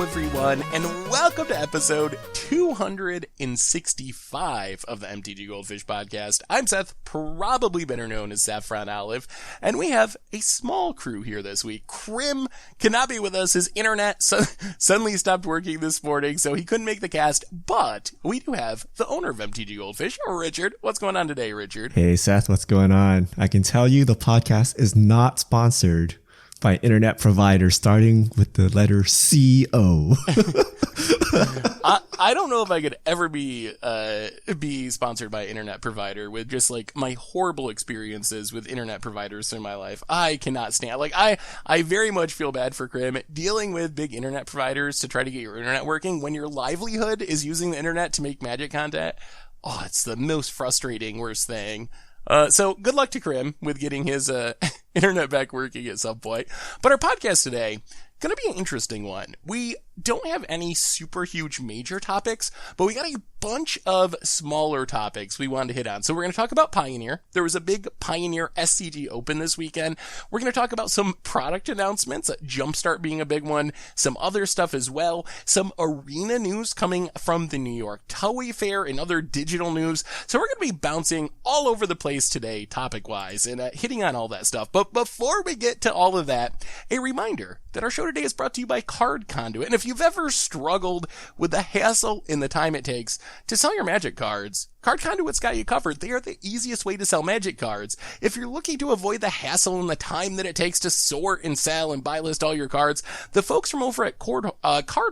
everyone, and welcome to episode 265 of the MTG Goldfish podcast. I'm Seth, probably better known as Saffron Olive, and we have a small crew here this week. Krim cannot be with us. His internet suddenly stopped working this morning, so he couldn't make the cast, but we do have the owner of MTG Goldfish, Richard. What's going on today, Richard? Hey, Seth, what's going on? I can tell you the podcast is not sponsored by internet provider starting with the letter C-O. I don't know if I could ever be sponsored by an internet provider with just like my horrible experiences with internet providers in my life. I cannot stand, like, I very much feel bad for Krim dealing with big internet providers to try to get your internet working when your livelihood is using the internet to make Magic content. Oh, it's the most frustrating, worst thing. So good luck to Krim with getting his internet back working at some point. But our podcast today, gonna be an interesting one. We don't have any super huge major topics, but we got a bunch of smaller topics we wanted to hit on. So we're going to talk about Pioneer. There was a big Pioneer SCG Open this weekend. We're going to talk about some product announcements, Jumpstart being a big one, some other stuff as well, some arena news coming from the New York Towey Fair and other digital news. So we're going to be bouncing all over the place today, topic-wise, and hitting on all that stuff. But before we get to all of that, a reminder that our show today is brought to you by Card Conduit. And if you've ever struggled with the hassle and the time it takes to sell your Magic cards, Card Conduit's got you covered. They are the easiest way to sell Magic cards. If you're looking to avoid the hassle and the time that it takes to sort and sell and buy list all your cards, the folks from over at Card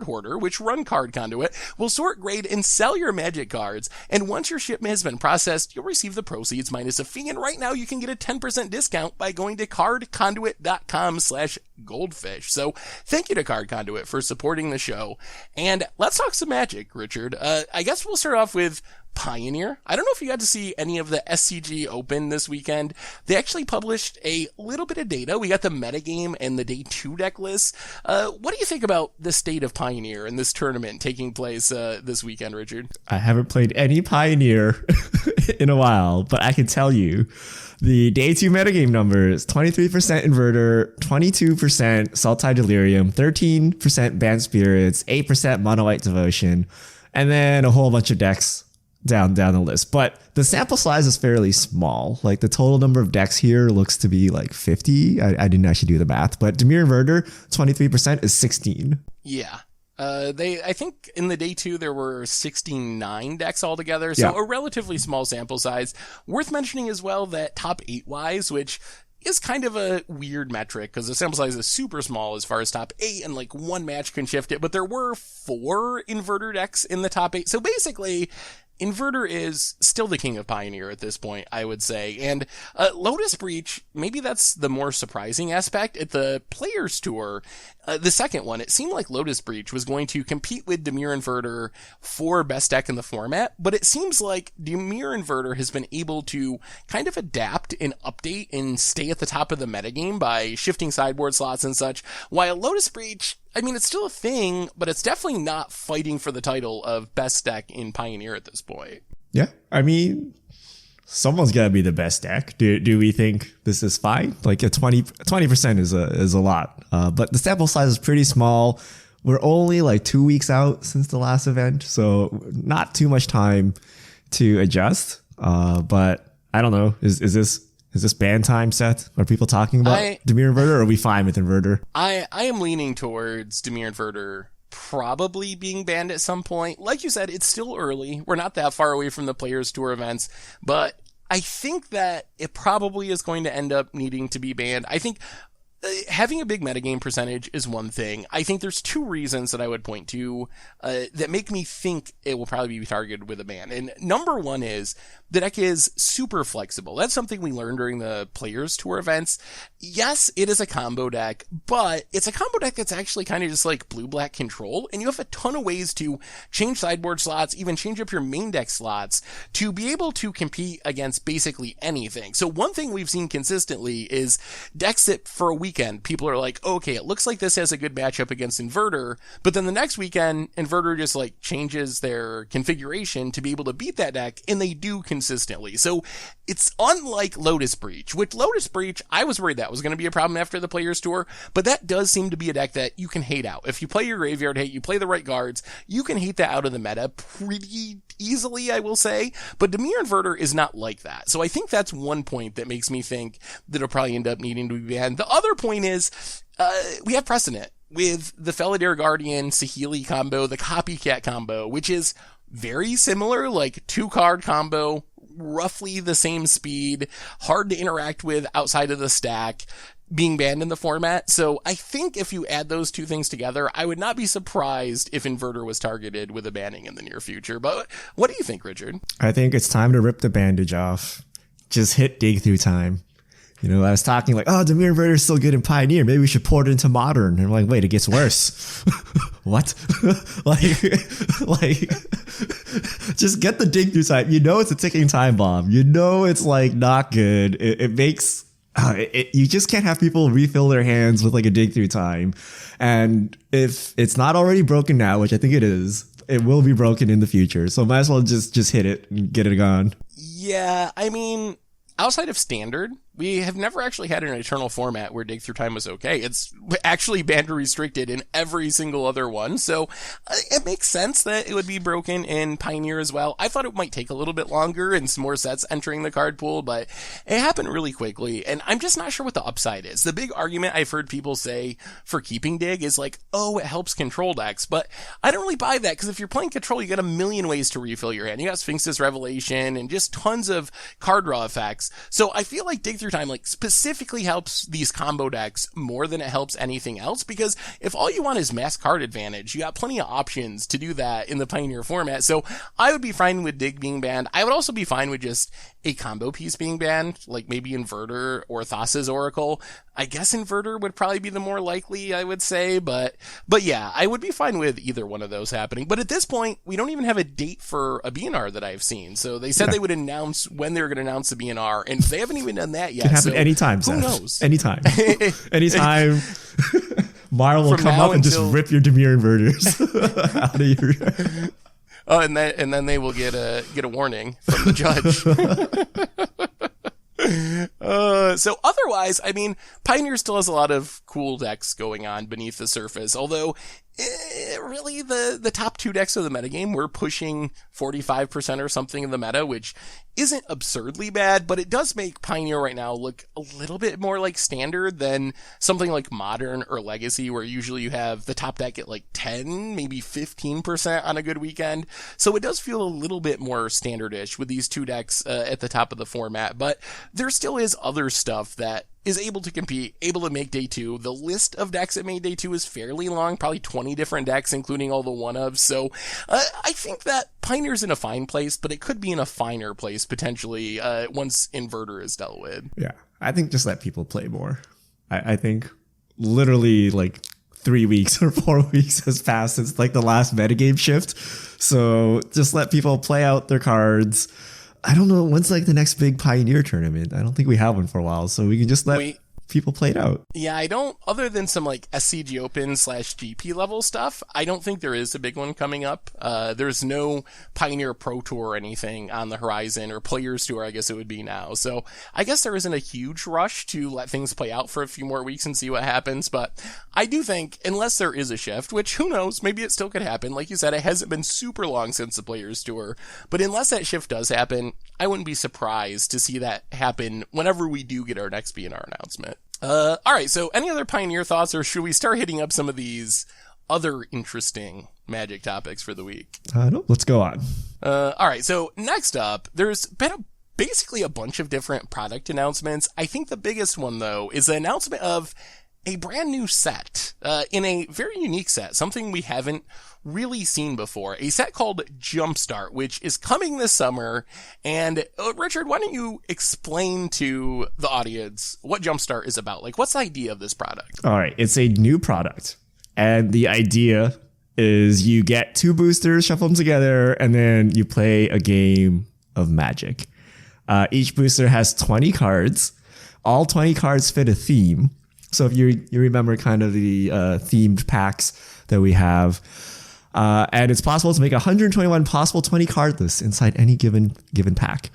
Hoarder, which run Card Conduit, will sort, grade, and sell your Magic cards. And once your shipment has been processed, you'll receive the proceeds minus a fee. And right now you can get a 10% discount by going to cardconduit.com/goldfish. So thank you to Card Conduit for supporting the show. And let's talk some Magic, Richard. I guess we'll start off with Pioneer. I don't know if you got to see any of the SCG Open this weekend. They actually published a little bit of data. We got the metagame and the day 2 deck lists. What do you think about the state of Pioneer and this tournament taking place this weekend, Richard? I haven't played any Pioneer in a while, but I can tell you the day 2 metagame numbers: 23% Inverter, 22% Sultai Delirium, 13% Banned Spirits, 8% Mono White Devotion, and then a whole bunch of decks down the list. But the sample size is fairly small. Like, the total number of decks here looks to be like 50. I didn't actually do the math, but Dimir Inverter, 23% is 16. Yeah. I think in the day 2 there were 69 decks altogether, so a relatively small sample size. Worth mentioning as well that top 8 wise, which is kind of a weird metric because the sample size is super small as far as top 8, and like one match can shift it, but there were 4 Inverter decks in the top 8. So basically, Inverter is still the king of Pioneer at this point, I would say. And Lotus Breach, maybe that's the more surprising aspect. At the Players Tour, the second one, it seemed like Lotus Breach was going to compete with Dimir Inverter for best deck in the format, but it seems like Dimir Inverter has been able to kind of adapt and update and stay at the top of the metagame by shifting sideboard slots and such, while Lotus Breach, I mean, it's still a thing, but it's definitely not fighting for the title of best deck in Pioneer at this point. Yeah, I mean, someone's got to be the best deck. Do we think this is fine? Like, a 20% is a lot, but the sample size is pretty small. We're only like 2 weeks out since the last event, so not too much time to adjust. But I don't know. Is this ban time, Seth? Are people talking about Dimir Inverter, or are we fine with Inverter? I am leaning towards Dimir Inverter probably being banned at some point. Like you said, it's still early. We're not that far away from the Players Tour events, but I think that it probably is going to end up needing to be banned. I think having a big metagame percentage is one thing. I think there's 2 reasons that I would point to that make me think it will probably be targeted with a ban. And number one is the deck is super flexible. That's something we learned during the Players Tour events. Yes, it is a combo deck, but it's a combo deck that's actually kind of just like blue-black control, and you have a ton of ways to change sideboard slots, even change up your main deck slots to be able to compete against basically anything. So one thing we've seen consistently is decks that for a week weekend, people are like, okay, it looks like this has a good matchup against Inverter, but then the next weekend, Inverter just like changes their configuration to be able to beat that deck, and they do consistently. So it's unlike Lotus Breach, which Lotus Breach, I was worried that was going to be a problem after the Players Tour, but that does seem to be a deck that you can hate out. If you play your graveyard hate, you play the right guards, you can hate that out of the meta pretty easily, I will say, but Dimir Inverter is not like that. So I think that's one point that makes me think that it'll probably end up needing to be banned. The other point is, we have precedent with the Felidar Guardian Saheeli combo, the Copycat combo, which is very similar, like 2-card combo, roughly the same speed, hard to interact with outside of the stack, being banned in the format. So I think if you add those two things together, I would not be surprised if Inverter was targeted with a banning in the near future. But what do you think, Richard? I think it's time to rip the bandage off. Just hit dig through time. You know, I was talking like, oh, Dimir Inverter is still good in Pioneer. Maybe we should port it into Modern. And I'm like, wait, it gets worse. What? like, just get the dig through time. You know it's a ticking time bomb. You know it's like not good. It makes... you just can't have people refill their hands with like a dig through time. And if it's not already broken now, which I think it is, it will be broken in the future. So might as well just hit it and get it gone. Yeah, I mean, outside of Standard, we have never actually had an Eternal format where dig through time was okay. It's actually banned or restricted in every single other one. So it makes sense that it would be broken in Pioneer as well. I thought it might take a little bit longer and some more sets entering the card pool, but it happened really quickly. And I'm just not sure what the upside is. The big argument I've heard people say for keeping dig is like, oh, it helps control decks. But I don't really buy that, because if you're playing control, you got a million ways to refill your hand. You got Sphinx's Revelation and just tons of card draw effects. So I feel like dig through time like specifically helps these combo decks more than it helps anything else, because if all you want is mass card advantage, you got plenty of options to do that in the Pioneer format. So I would be fine with dig being banned. I would also be fine with just a combo piece being banned, like maybe Inverter or Thassa's Oracle. I guess Inverter would probably be the more likely, I would say, but yeah, I would be fine with either one of those happening. But at this point, we don't even have a date for a BNR that I've seen. So they said they would announce when they were going to announce the BNR, and they haven't even done that yet. It can happen anytime, Seth. Who knows? Anytime. Anytime. Mara will come up and just rip your Dimir Inverters out of your... Oh, and then they will get a warning from the judge. So otherwise, I mean, Pioneer still has a lot of cool decks going on beneath the surface, although really the top two decks of the metagame were pushing 45% or something of the meta, which isn't absurdly bad, but it does make Pioneer right now look a little bit more like Standard than something like Modern or Legacy, where usually you have the top deck at like 10, maybe 15% on a good weekend. So it does feel a little bit more standardish with these two decks at the top of the format, but there still is other stuff that is able to compete, able to make day two. The list of decks that made day two is fairly long, probably 20 different decks, including all the one-ofs. So I think that Pioneer's in a fine place, but it could be in a finer place potentially once Inverter is dealt with. Yeah, I think just let people play more. I think literally like 3 weeks or 4 weeks has passed since like the last metagame shift. So just let people play out their cards. I don't know when's like the next big Pioneer tournament. I don't think we have one for a while, so we can just let people play it out. Yeah, I don't, other than some like SCG Open / GP level stuff, I don't think there is a big one coming up. There's no Pioneer Pro Tour or anything on the horizon, or Players Tour, I guess it would be now. So I guess there isn't a huge rush to let things play out for a few more weeks and see what happens. But I do think, unless there is a shift, which who knows, maybe it still could happen. Like you said, it hasn't been super long since the Players Tour. But unless that shift does happen, I wouldn't be surprised to see that happen whenever we do get our next BNR announcement. All right, so any other Pioneer thoughts, or should we start hitting up some of these other interesting Magic topics for the week? No, let's go on. All right, so next up, there's been basically a bunch of different product announcements. I think the biggest one, though, is the announcement of a brand new set, in a very unique set, something we haven't really seen before, a set called Jumpstart, which is coming this summer. And Richard, why don't you explain to the audience what Jumpstart is about? Like, what's the idea of this product? All right, it's a new product, and the idea is you get 2 boosters, shuffle them together, and then you play a game of Magic. Each booster has 20 cards. All 20 cards fit a theme. So if you remember kind of the themed packs that we have, and it's possible to make 121 possible 20 card lists inside any given pack.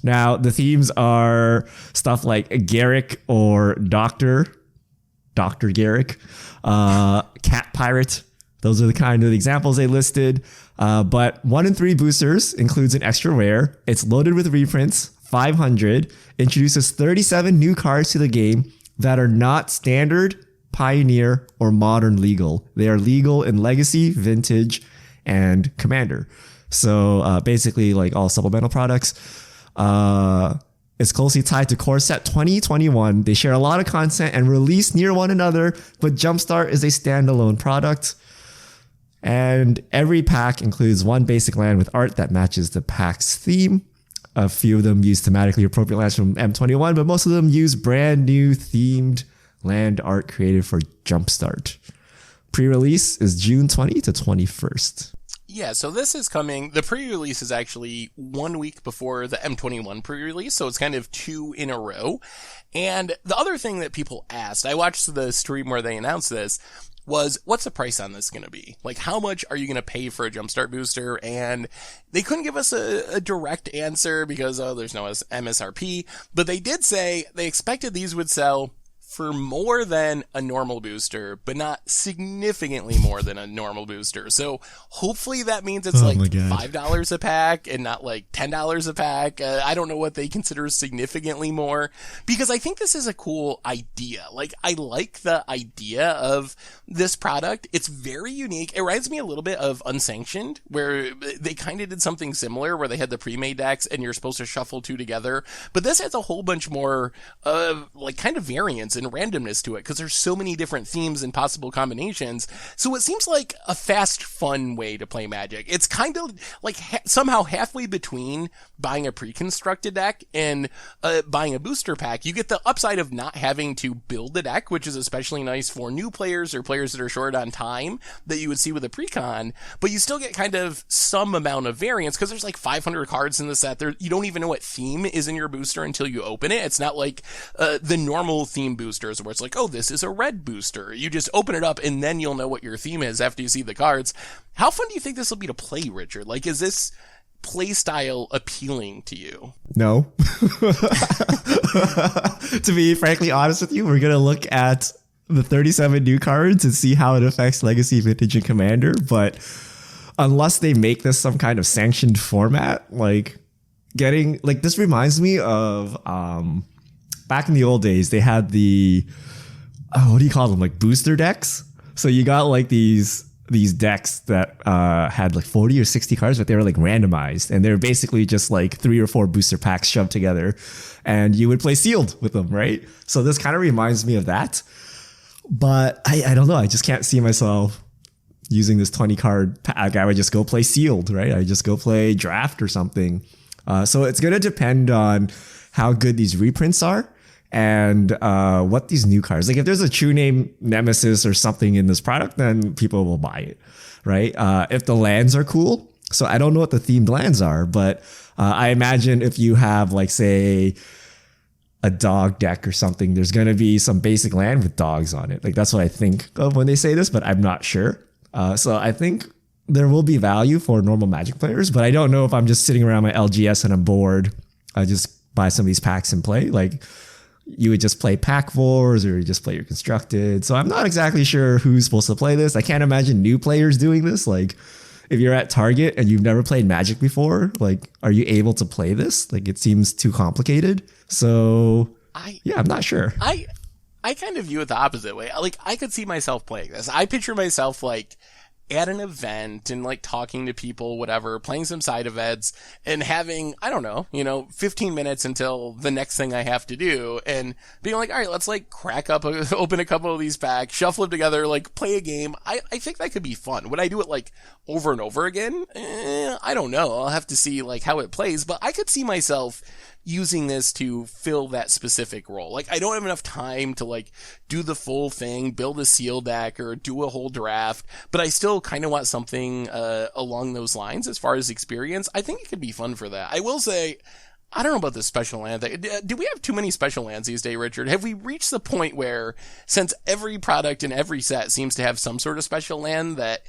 Now, the themes are stuff like Garrick or Dr. Garrick, Cat Pirate. Those are the kind of examples they listed. But 1 in 3 boosters includes an extra rare. It's loaded with reprints, 500, introduces 37 new cards to the game that are not standard, pioneer, or modern legal. They are legal in Legacy, Vintage, and Commander. So basically like all supplemental products. It's closely tied to Core Set 2021. They share a lot of content and release near one another, but Jumpstart is a standalone product. And every pack includes 1 basic land with art that matches the pack's theme. A few of them use thematically appropriate lands from M21, but most of them use brand new themed land art created for Jumpstart. Pre-release is June 20 to 21st. Yeah, so this is coming. The pre-release is actually 1 week before the M21 pre-release, so it's kind of 2 in a row. And the other thing that people asked, I watched the stream where they announced this, was what's the price on this going to be? Like, how much are you going to pay for a Jumpstart booster? And they couldn't give us a direct answer because, there's no MSRP. But they did say they expected these would sell for more than a normal booster, but not significantly more than a normal booster. So hopefully that means it's $5 a pack and not like $10 a pack. I don't know what they consider significantly more, because I think this is a cool idea. Like, I like the idea of this product. It's very unique. It reminds me a little bit of Unsanctioned, where they kind of did something similar where they had the pre-made decks and you're supposed to shuffle 2 together. But this has a whole bunch more kind of variance and randomness to it, because there's so many different themes and possible combinations. So it seems like a fast, fun way to play Magic. It's kind of like somehow halfway between buying a pre-constructed deck and buying a booster pack. You get the upside of not having to build the deck, which is especially nice for new players or players that are short on time that you would see with a pre-con, but you still get kind of some amount of variance because there's like 500 cards in the set. You don't even know what theme is in your booster until you open it. It's not like the normal theme boosters where it's like, oh, this is a red booster. You just open it up and then you'll know what your theme is after you see the cards. How fun do you think this will be to play, Richard? Like, is this play style appealing to you? No. To be frankly honest with you, we're going to look at the 37 new cards and see how it affects Legacy, Vintage, and Commander. But unless they make this some kind of sanctioned format, like getting, like, this reminds me of, back in the old days, they had the, what do you call them? Like booster decks. So you got like these decks that had like 40 or 60 cards, but they were like randomized. And they were basically just like 3 or 4 booster packs shoved together. And you would play sealed with them, right? So this kind of reminds me of that. But I don't know. I just can't see myself using this 20 card pack. I would just go play sealed, right? I just go play draft or something. So it's going to depend on how good these reprints are and what these new cards, like if there's a true name Nemesis or something in this product, then people will buy it, right? If the lands are cool. So I don't know what the themed lands are, but I imagine if you have like, say, a dog deck or something, there's going to be some basic land with dogs on it. Like that's what I think of when they say this, but I'm not sure. So I think there will be value for normal Magic players, but I don't know if I'm just sitting around my LGS and I'm bored. I just buy some of these packs and play. Like you would just play pack wars or you just play your constructed. So I'm not exactly sure who's supposed to play this. I can't imagine new players doing this. Like if you're at Target and you've never played Magic before, like, are you able to play this? Like it seems too complicated. So I'm not sure. I kind of view it the opposite way. Like I could see myself playing this. I picture myself like at an event and like talking to people, whatever, playing some side events and having, I don't know, 15 minutes until the next thing I have to do and being like, all right, let's like open a couple of these packs, shuffle them together, like play a game. I think that could be fun. Would I do it like over and over again? I don't know. I'll have to see like how it plays, but I could see myself using this to fill that specific role. Like I don't have enough time to like do the full thing, build a seal deck or do a whole draft, but I still kind of want something along those lines as far as experience. I think it could be fun for that. I will say I don't know about the special land thing. Do we have too many special lands these days, Richard? Have we reached the point where, since every product in every set seems to have some sort of special land, that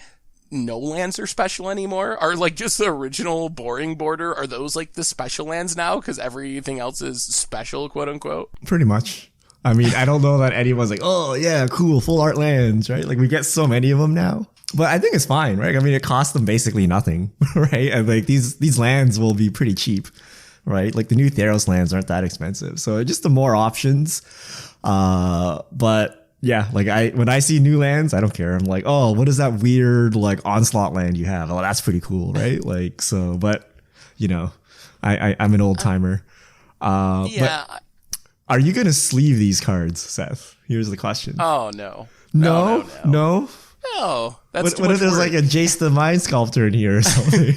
no lands are special anymore? Are like just the original boring border, are those like the special lands now because everything else is special, quote unquote? Pretty much. I mean, I don't know that anyone's like, oh yeah, cool, full art lands, right? Like we get so many of them now. But I think it's fine, right? I mean, it costs them basically nothing, right? And like these lands will be pretty cheap, right? Like the new Theros lands aren't that expensive. So just the more options. But yeah, like when I see new lands, I don't care. I'm like, oh, what is that weird like onslaught land you have? Oh, that's pretty cool, right? Like, so, but you know, I'm an old timer. Yeah. But are you going to sleeve these cards, Seth? Here's the question. Oh, no. No. No, that's what if there's like a Jace the Mind Sculptor in here or something?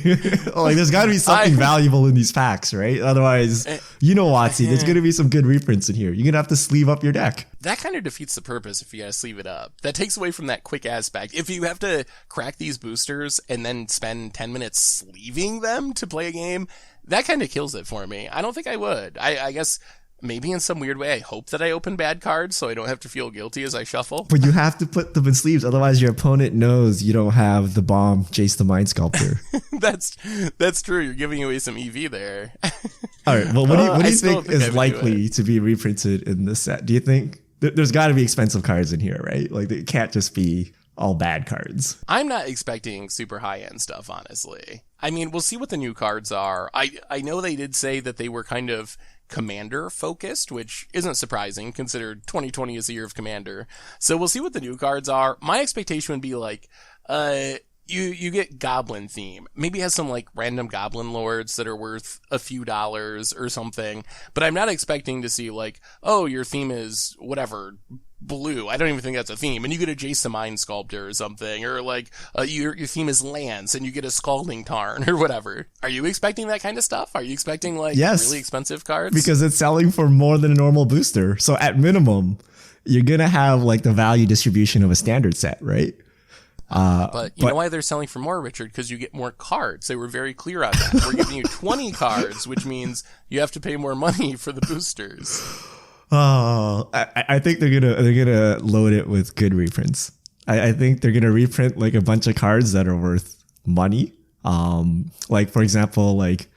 Like there's got to be something valuable in these packs, right? Otherwise, you know, WOTC, there's going to be some good reprints in here. You're going to have to sleeve up your deck. That kind of defeats the purpose if you got to sleeve it up. That takes away from that quick aspect. If you have to crack these boosters and then spend 10 minutes sleeving them to play a game, that kind of kills it for me. I don't think I would. I guess maybe in some weird way, I hope that I open bad cards so I don't have to feel guilty as I shuffle. But you have to put them in sleeves. Otherwise, your opponent knows you don't have the bomb Jace the Mind Sculptor. That's true. You're giving away some EV there. All right. Well, what do you think is likely to be reprinted in this set? Do you think there's got to be expensive cards in here, right? Like it can't just be all bad cards. I'm not expecting super high-end stuff, honestly. I mean, we'll see what the new cards are. I know they did say that they were kind of Commander focused, which isn't surprising considered 2020 is the year of Commander. So we'll see what the new cards are. My expectation would be like, you get Goblin theme. Maybe it has some like random Goblin Lords that are worth a few dollars or something. But I'm not expecting to see like, oh, your theme is whatever, blue. I don't even think that's a theme. And you get a Jace the Mind Sculptor or something. Or like, your theme is lands and you get a Scalding Tarn or whatever. Are you expecting that kind of stuff? Are you expecting like really expensive cards? Because it's selling for more than a normal booster. So at minimum, you're going to have like the value distribution of a standard set, right? But you know why they're selling for more, Richard? Because you get more cards. They were very clear on that. We're giving you 20 cards, which means you have to pay more money for the boosters. Oh, I think they're gonna load it with good reprints. I think they're gonna reprint like a bunch of cards that are worth money. Like for example, like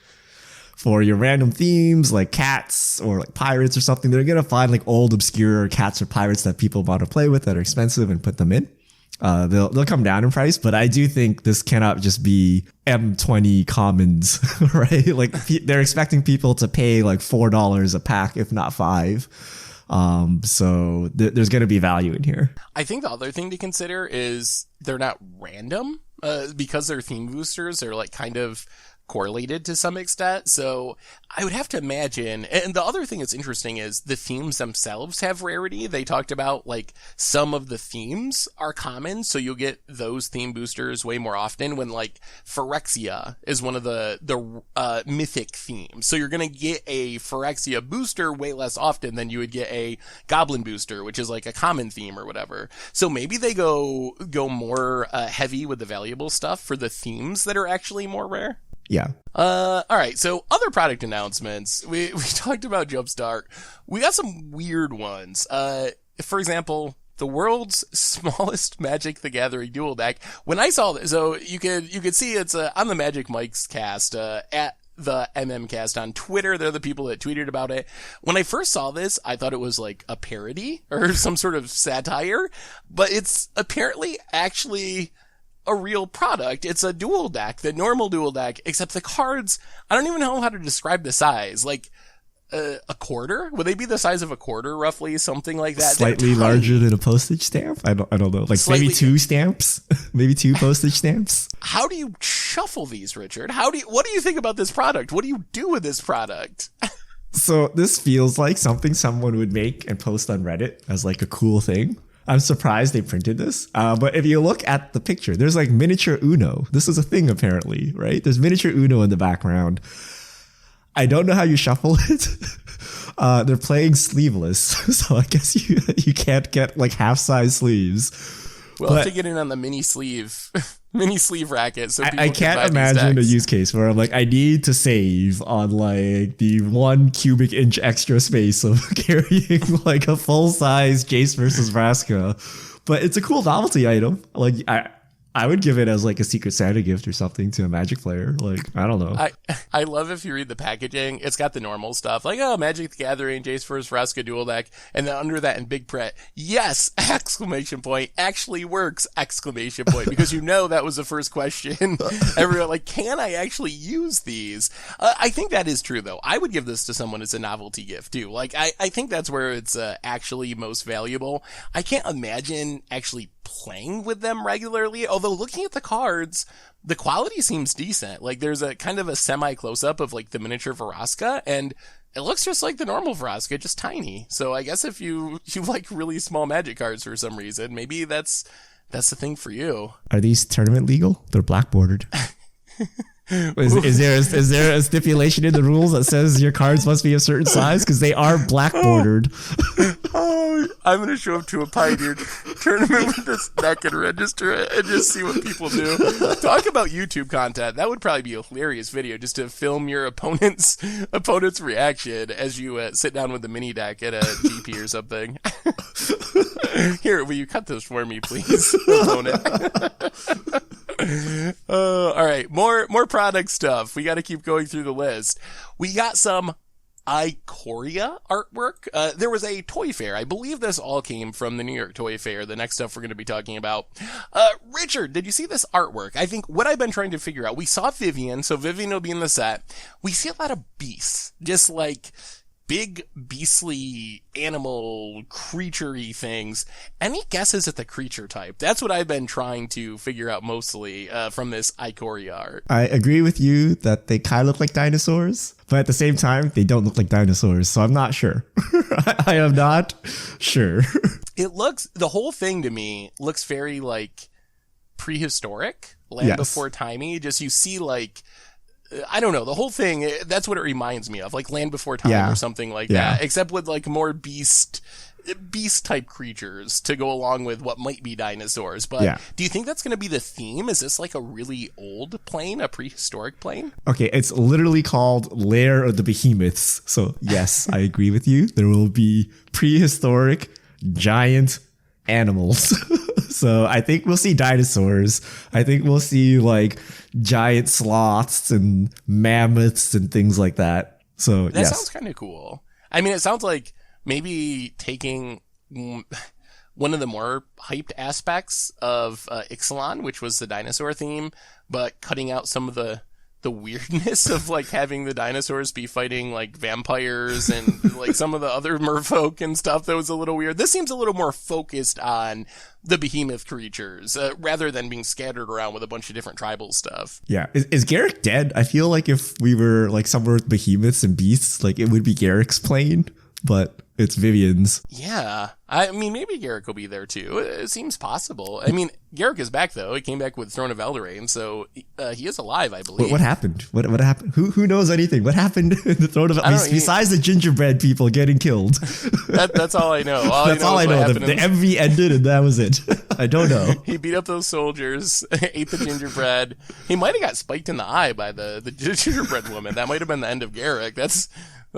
for your random themes like cats or like pirates or something, they're gonna find like old obscure cats or pirates that people want to play with that are expensive and put them in. They'll come down in price, but I do think this cannot just be M20 commons, right? Like they're expecting people to pay like $4 a pack, if not $5. So there's going to be value in here. I think the other thing to consider is they're not random, because they're theme boosters. They're like kind of correlated to some extent. So I would have to imagine, and the other thing that's interesting is the themes themselves have rarity. They talked about like some of the themes are common, so you'll get those theme boosters way more often when like Phyrexia is one of the mythic themes. So you're going to get a Phyrexia booster way less often than you would get a Goblin booster, which is like a common theme or whatever. So maybe they go more heavy with the valuable stuff for the themes that are actually more rare. Yeah. All right. So other product announcements. We talked about Jumpstart. We got some weird ones. For example, the world's smallest Magic the Gathering dual deck. When I saw this, so you could see it's on the Magic Mike's cast, at the MMcast on Twitter. They're the people that tweeted about it. When I first saw this, I thought it was like a parody or some sort of satire, but it's apparently actually a real product. It's a dual deck, the normal dual deck, except the cards, I don't even know how to describe the size. Like, a quarter? Would they be the size of a quarter, roughly? Something like that? Slightly larger than a postage stamp? I don't know. Like maybe 2 stamps? Maybe 2 postage stamps? How do you shuffle these, Richard? What do you think about this product? What do you do with this product? So this feels like something someone would make and post on Reddit as like a cool thing. I'm surprised they printed this. But if you look at the picture, there's like miniature Uno. This is a thing apparently, right? There's miniature Uno in the background. I don't know how you shuffle it. They're playing sleeveless. So I guess you can't get like half-size sleeves. We'll have to get in on the mini sleeve racket. So I can't imagine a use case where I'm like, I need to save on like the 1 cubic inch extra space of carrying like a full size Jace versus Vraska. But it's a cool novelty item. Like I would give it as like a Secret Santa gift or something to a Magic player. Like, I don't know. I love if you read the packaging, it's got the normal stuff. Like, oh, Magic the Gathering, Jace vs. Vraska dual deck. And then under that in big print, yes, exclamation point, actually works, exclamation point. Because you know that was the first question. Everyone like, can I actually use these? I think that is true, though. I would give this to someone as a novelty gift, too. Like, I think that's where it's actually most valuable. I can't imagine actually playing with them regularly, although looking at the cards, the quality seems decent. Like there's a kind of a semi close-up of like the miniature Vraska, and it looks just like the normal Vraska, just tiny. So I guess if you like really small Magic cards for some reason, maybe that's the thing for you. Are these tournament legal? They're black bordered. Is there a stipulation in the rules that says your cards must be a certain size? Because they are black bordered. Oh, I'm going to show up to a Pioneer tournament with this deck and register it and just see what people do. Talk about YouTube content. That would probably be a hilarious video just to film your opponent's reaction as you sit down with the mini deck at a GP or something. Here, will you cut this for me, please, opponent? All right, more product stuff. We got to keep going through the list. We got some Ikoria artwork. There was a toy fair. I believe this all came from the New York Toy Fair, the next stuff we're going to be talking about. Richard, did you see this artwork? I think what I've been trying to figure out, we saw Vivian, so Vivian will be in the set. We see a lot of beasts, just like big beastly animal creature-y things. Any guesses at the creature type? That's what I've been trying to figure out mostly from this Ikoria art. I agree with you that they kind of look like dinosaurs, but at the same time, they don't look like dinosaurs, so I'm not sure. I am not sure. The whole thing to me looks very like prehistoric, Land Before Timey. Just you see like, I don't know, the whole thing, that's what it reminds me of, like Land Before Time or something like that, except with like more beast type creatures to go along with what might be dinosaurs. But do you think that's going to be the theme? Is this like a really old plane, a prehistoric plane? Okay, it's literally called Lair of the Behemoths. So yes, I agree with you. There will be prehistoric giant animals. So I think we'll see dinosaurs. I think we'll see like giant sloths and mammoths and things like that. So that sounds kind of cool. I mean, it sounds like maybe taking one of the more hyped aspects of Ixalan, which was the dinosaur theme, but cutting out some of the weirdness of like having the dinosaurs be fighting like vampires and like some of the other merfolk and stuff. That was a little weird. This seems a little more focused on the behemoth creatures rather than being scattered around with a bunch of different tribal stuff. Yeah. Is Garrick dead? I feel like if we were like somewhere with behemoths and beasts, like it would be Garrick's plane, but it's Vivian's. Yeah. I mean, maybe Garrick will be there too. It seems possible. I mean, Garrick is back though. He came back with Throne of Eldraine, so he is alive, I believe. What happened? What happened? Who knows anything? What happened in the Throne of Eldraine besides the gingerbread people getting killed? That's all I know. That's all I know. The MV ended and that was it. I don't know. He beat up those soldiers, ate the gingerbread. He might have got spiked in the eye by the gingerbread woman. That might have been the end of Garrick.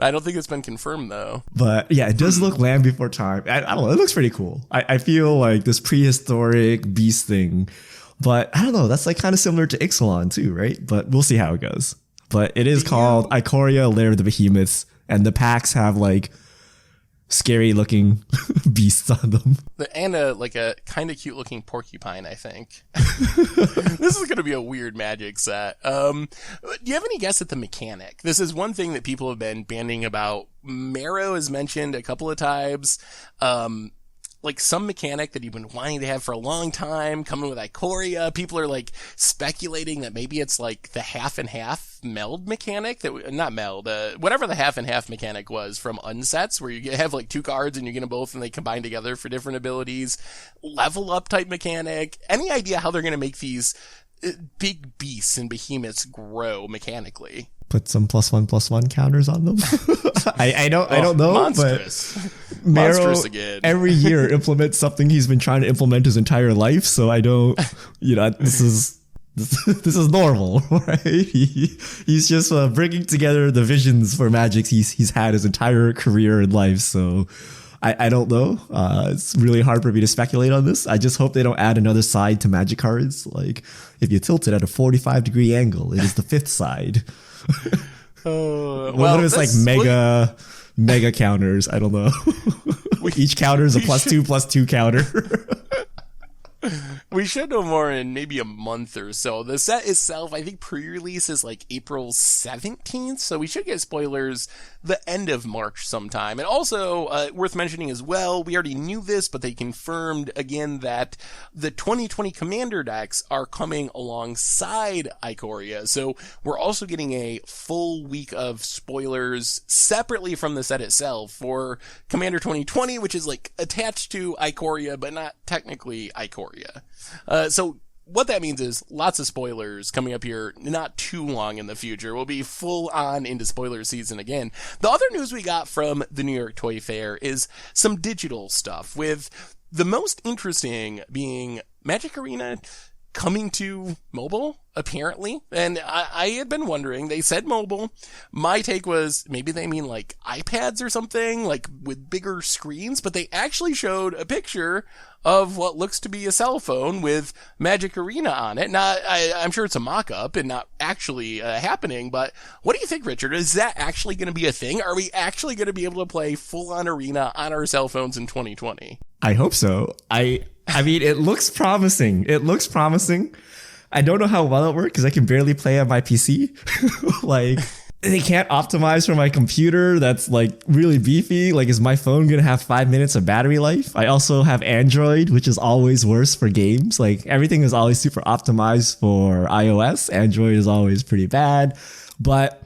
I don't think it's been confirmed though. But yeah, it does look Land Before Time. I don't know. It looks pretty cool. I feel like this prehistoric beast thing, but I don't know. That's like kind of similar to Ixalan too, right? But we'll see how it goes. But it is called Ikoria, Lair of the Behemoths, and the packs have like scary looking beasts on them. And a kind of cute looking porcupine, I think. This is going to be a weird Magic set. Do you have any guess at the mechanic? This is one thing that people have been bandying about. Marrow is mentioned a couple of times. Like some mechanic that you've been wanting to have for a long time, coming with Ikoria. People are like speculating that maybe it's like the half and half meld mechanic whatever the half and half mechanic was from Unsets, where you have like two cards and you get them both and they combine together for different abilities. Level up type mechanic. Any idea how they're going to make these big beasts and behemoths grow mechanically? Put some +1/+1 counters on them. I don't know. Monstrous. But Monstrous Mero again. every year implements something he's been trying to implement his entire life. So I don't, this is normal, right? He's just bringing together the visions for Magic he's had his entire career in life. So I don't know. It's really hard for me to speculate on this. I just hope they don't add another side to Magic cards. Like if you tilt it at a 45-degree angle, it is the fifth side. What if it's like mega counters? I don't know. Each counter is a +2/+2 counter. We should know more in maybe a month or so. The set itself, I think pre-release is like April 17th, so we should get spoilers the end of March sometime. And also, worth mentioning as well, we already knew this, but they confirmed again that the 2020 Commander decks are coming alongside Ikoria. So we're also getting a full week of spoilers separately from the set itself for Commander 2020, which is like attached to Ikoria, but not technically Ikoria. So what that means is lots of spoilers coming up here not too long in the future. We'll be full on into spoiler season again. The other news we got from the New York Toy Fair is some digital stuff, with the most interesting being Magic Arena coming to mobile, apparently. And I had been wondering, they said mobile. My take was maybe they mean like iPads or something, like with bigger screens, but they actually showed a picture of what looks to be a cell phone with Magic Arena on it. Now, I'm sure it's a mock-up and not actually happening, but what do you think, Richard? Is that actually going to be a thing? Are we actually going to be able to play full-on Arena on our cell phones in 2020? I hope so. I mean, it looks promising. I don't know how well it works because I can barely play on my PC. Like, they can't optimize for my computer that's like really beefy. Like, is my phone going to have 5 minutes of battery life? I also have Android, which is always worse for games. Like, everything is always super optimized for iOS. Android is always pretty bad. But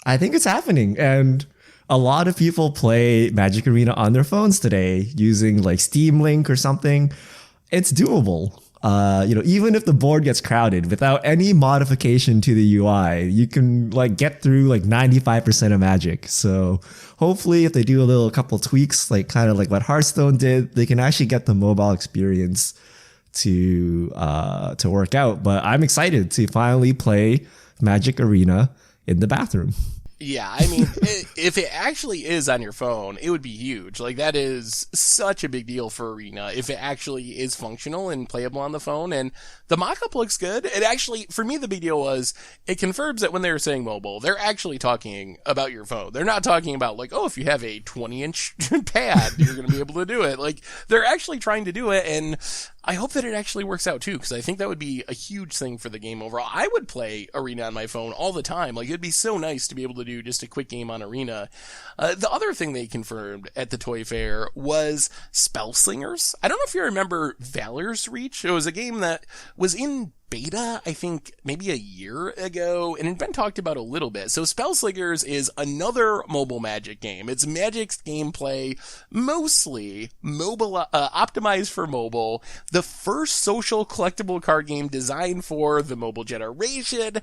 I think it's happening. And a lot of people play Magic Arena on their phones today using like Steam Link or something. It's doable. Even if the board gets crowded without any modification to the UI, you can like get through like 95% of Magic. So hopefully if they do a couple tweaks, like kind of like what Hearthstone did, they can actually get the mobile experience to work out. But I'm excited to finally play Magic Arena in the bathroom. Yeah, I mean, if it actually is on your phone, it would be huge. Like, that is such a big deal for Arena, if it actually is functional and playable on the phone. And the mock-up looks good. It actually, for me, the big deal was, it confirms that when they were saying mobile, they're actually talking about your phone. They're not talking about, like, oh, if you have a 20-inch pad, you're going to be able to do it. Like, they're actually trying to do it, and I hope that it actually works out, too, because I think that would be a huge thing for the game overall. I would play Arena on my phone all the time. Like, it'd be so nice to be able to do just a quick game on Arena. The other thing they confirmed at the Toy Fair was Spell Slingers. I don't know if you remember Valor's Reach. It was a game that was in beta, I think maybe a year ago, and it had been talked about a little bit. So Spell Slingers is another mobile Magic game. It's Magic's gameplay, mostly mobile, optimized for mobile. The first social collectible card game designed for the mobile generation.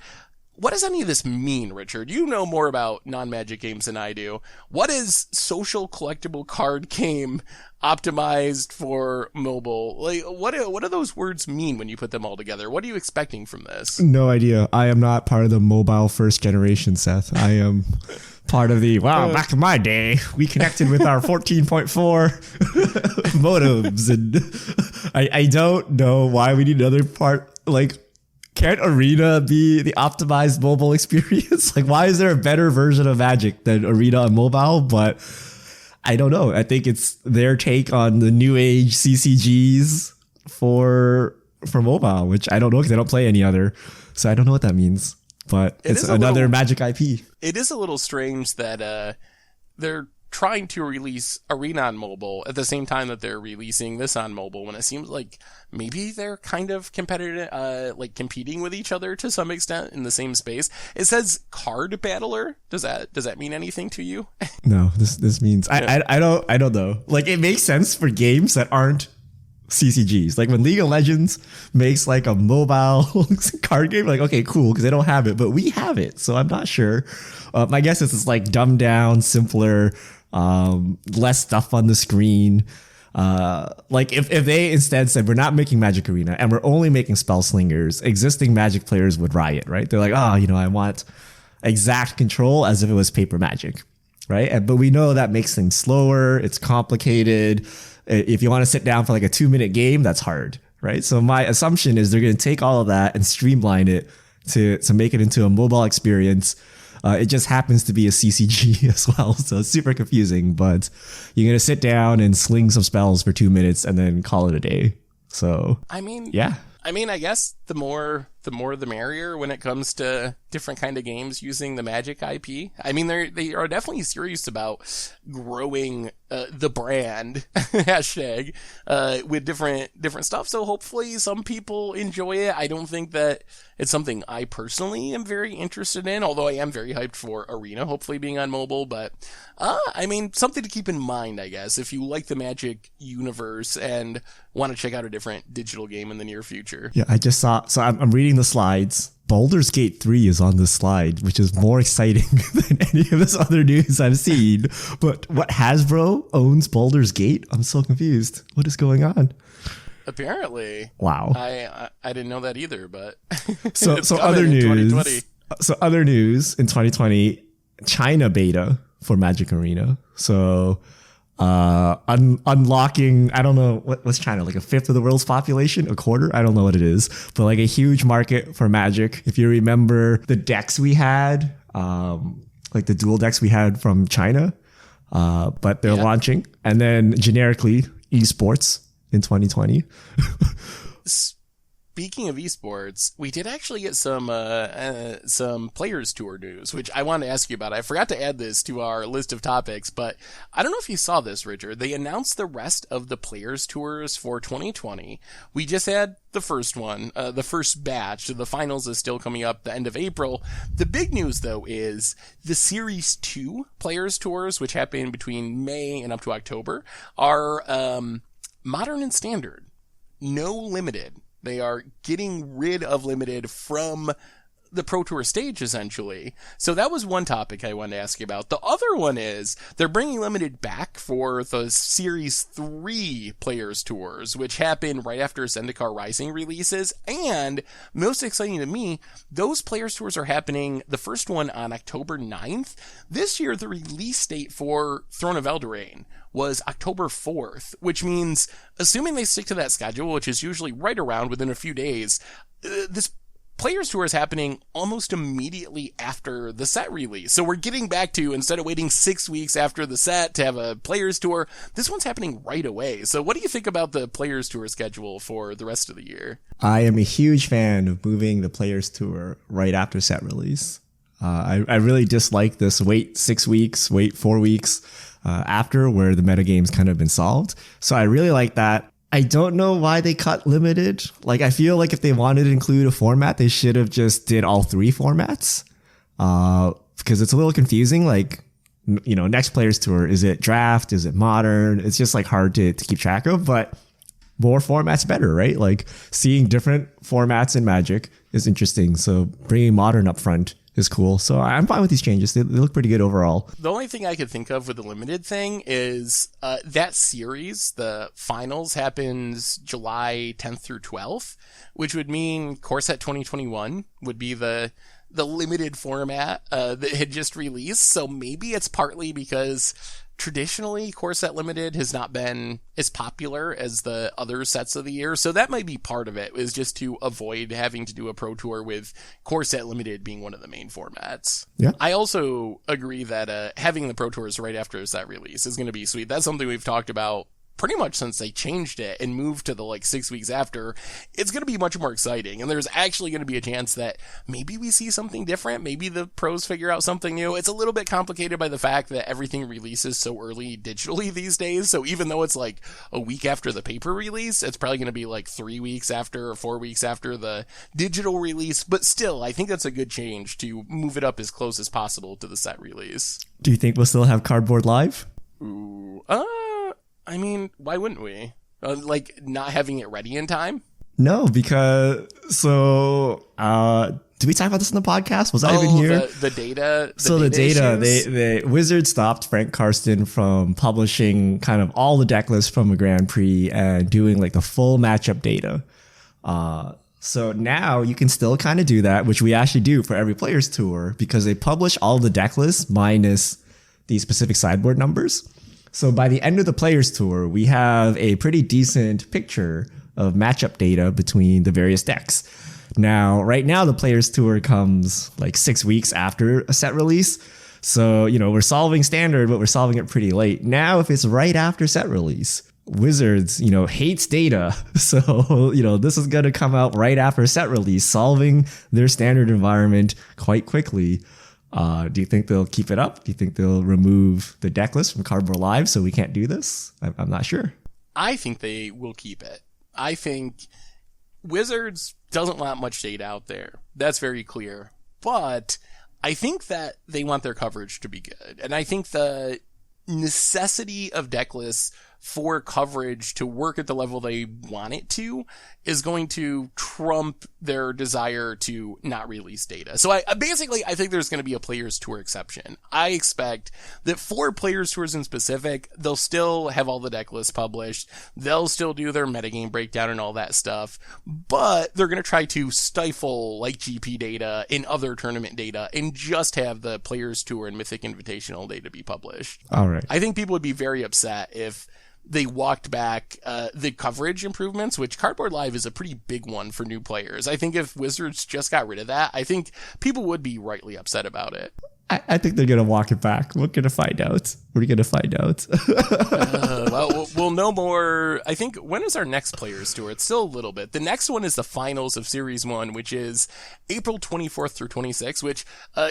What does any of this mean, Richard? You know more about non-Magic games than I do. What is social collectible card game optimized for mobile? Like, what do those words mean when you put them all together? What are you expecting from this? No idea. I am not part of the mobile first generation, Seth. I am part of the, back in my day, we connected with our 14.4 modems. And I don't know why we need another part, like, can't Arena be the optimized mobile experience? Like, why is there a better version of Magic than Arena on mobile? But I don't know. I think it's their take on the new age CCGs for mobile, which I don't know because I don't play any other. So I don't know what that means. But it's another Magic IP. It is a little strange that they're trying to release Arena on mobile at the same time that they're releasing this on mobile, when it seems like maybe they're kind of competitive, like competing with each other to some extent in the same space. It says Card Battler. Does that mean anything to you? No, this means I don't know. Like, it makes sense for games that aren't CCGs. Like when League of Legends makes like a mobile card game, like, okay, cool, because they don't have it, but we have it. So I'm not sure. My guess is it's like dumbed down, simpler less stuff on the screen. Like if they instead said we're not making Magic Arena and we're only making Spell Slingers, existing Magic players would riot, right? They're like, oh, you know, I want exact control as if it was paper Magic, right? But we know that makes things slower. It's complicated. If you want to sit down for like a 2-minute game, that's hard, right? So my assumption is they're going to take all of that and streamline it to make it into a mobile experience. It just happens to be a CCG as well, so it's super confusing. But you're gonna sit down and sling some spells for 2 minutes and then call it a day. So I mean, yeah. I guess the more the merrier when it comes to different kind of games using the Magic IP. I mean, they are definitely serious about growing the brand hashtag with different stuff. So hopefully some people enjoy it. I don't think that it's something I personally am very interested in, although I am very hyped for Arena hopefully being on mobile. But I mean, something to keep in mind, I guess, if you like the Magic universe and want to check out a different digital game in the near future. Yeah, I just saw. So I'm reading the slides. Baldur's Gate 3 is on this slide, which is more exciting than any of this other news I've seen. But what, Hasbro owns Baldur's Gate? I'm so confused. What is going on? Apparently. Wow. I didn't know that either, but so other news. So other news in 2020, China beta for Magic Arena. So unlocking, I don't know, what's China, like a fifth of the world's population, a quarter? I don't know what it is, but like a huge market for Magic. If you remember the decks we had, like the dual decks we had from China, but they're launching. And then generically, esports in 2020. Speaking of esports, we did actually get some Players Tour news, which I wanted to ask you about. I forgot to add this to our list of topics, but I don't know if you saw this, Richard. They announced the rest of the Players Tours for 2020. We just had the first one, the first batch. The finals is still coming up the end of April. The big news, though, is the Series 2 Players Tours, which happen between May and up to October, are modern and standard. No limited. They are getting rid of limited from the Pro Tour stage, essentially. So that was one topic I wanted to ask you about. The other one is they're bringing limited back for the Series 3 Players Tours, which happen right after Zendikar Rising releases. And most exciting to me, those Players Tours are happening, the first one on October 9th. This year, the release date for Throne of Eldraine was October 4th, which means, assuming they stick to that schedule, which is usually right around within a few days, this Players Tour is happening almost immediately after the set release. So we're getting back to, instead of waiting 6 weeks after the set to have a Players Tour, this one's happening right away. So what do you think about the Players Tour schedule for the rest of the year? I am a huge fan of moving the Players Tour right after set release. I really dislike this wait 6 weeks, wait 4 weeks after, where the metagame's kind of been solved. So I really like that. I don't know why they cut limited. Like, I feel like if they wanted to include a format, they should have just did all 3 formats. Because it's a little confusing. Like, you know, next Players Tour, is it draft? Is it modern? It's just like hard to keep track of, but more formats better, right? Like, seeing different formats in Magic is interesting. So bringing modern up front is cool. So I'm fine with these changes. They look pretty good overall. The only thing I could think of with the limited thing is that series, the finals, happens July 10th through 12th, which would mean Core Set 2021 would be the limited format that had just released. So maybe it's partly because traditionally Core Set Limited has not been as popular as the other sets of the year. So that might be part of it, is just to avoid having to do a Pro Tour with Core Set Limited being one of the main formats. Yeah. I also agree that having the Pro Tours right after set release is going to be sweet. That's something we've talked about pretty much since they changed it and moved to the 6 weeks after. It's going to be much more exciting, and there's actually going to be a chance that maybe we see something different. Maybe the pros figure out something new. It's a little bit complicated by the fact that everything releases so early digitally these days. So even though it's like a week after the paper release, it's probably going to be like 3 weeks after or 4 weeks after the digital release. But still, I think that's a good change to move it up as close as possible to the set release. Do you think we'll still have Cardboard Live? Ooh, I mean, why wouldn't we? Not having it ready in time? No, because Did we talk about this in the podcast? Was I even here? The data. The data, the Wizards stopped Frank Karsten from publishing kind of all the deck lists from a Grand Prix and doing like the full matchup data. So now you can still kind of do that, which we actually do for every player's tour, because they publish all the deck lists minus the specific sideboard numbers. So by the end of the player's tour, we have a pretty decent picture of matchup data between the various decks. Now, right now, the player's tour comes like 6 weeks after a set release. So, we're solving standard, but we're solving it pretty late. Now, if it's right after set release, Wizards, hates data. So, this is going to come out right after set release, solving their standard environment quite quickly. Do you think they'll keep it up? Do you think they'll remove the deck list from Cardboard Live so we can't do this? I'm not sure. I think they will keep it. I think Wizards doesn't want much data out there. That's very clear. But I think that they want their coverage to be good. And I think the necessity of deck lists for coverage to work at the level they want it to is going to trump their desire to not release data. So I think there's going to be a players tour exception. I expect that for players tours in specific, they'll still have all the deck lists published. They'll still do their metagame breakdown and all that stuff, but they're going to try to stifle like GP data and other tournament data and just have the players tour and Mythic Invitational data be published. All right. I think people would be very upset if they walked back the coverage improvements, which Cardboard Live is a pretty big one for new players. I think if Wizards just got rid of that, I think people would be rightly upset about it. I think they're going to walk it back. We're going to find out. Well, we'll know more. I think, when is our next players tour? It's still a little bit. The next one is the finals of Series 1, which is April 24th through 26th, which,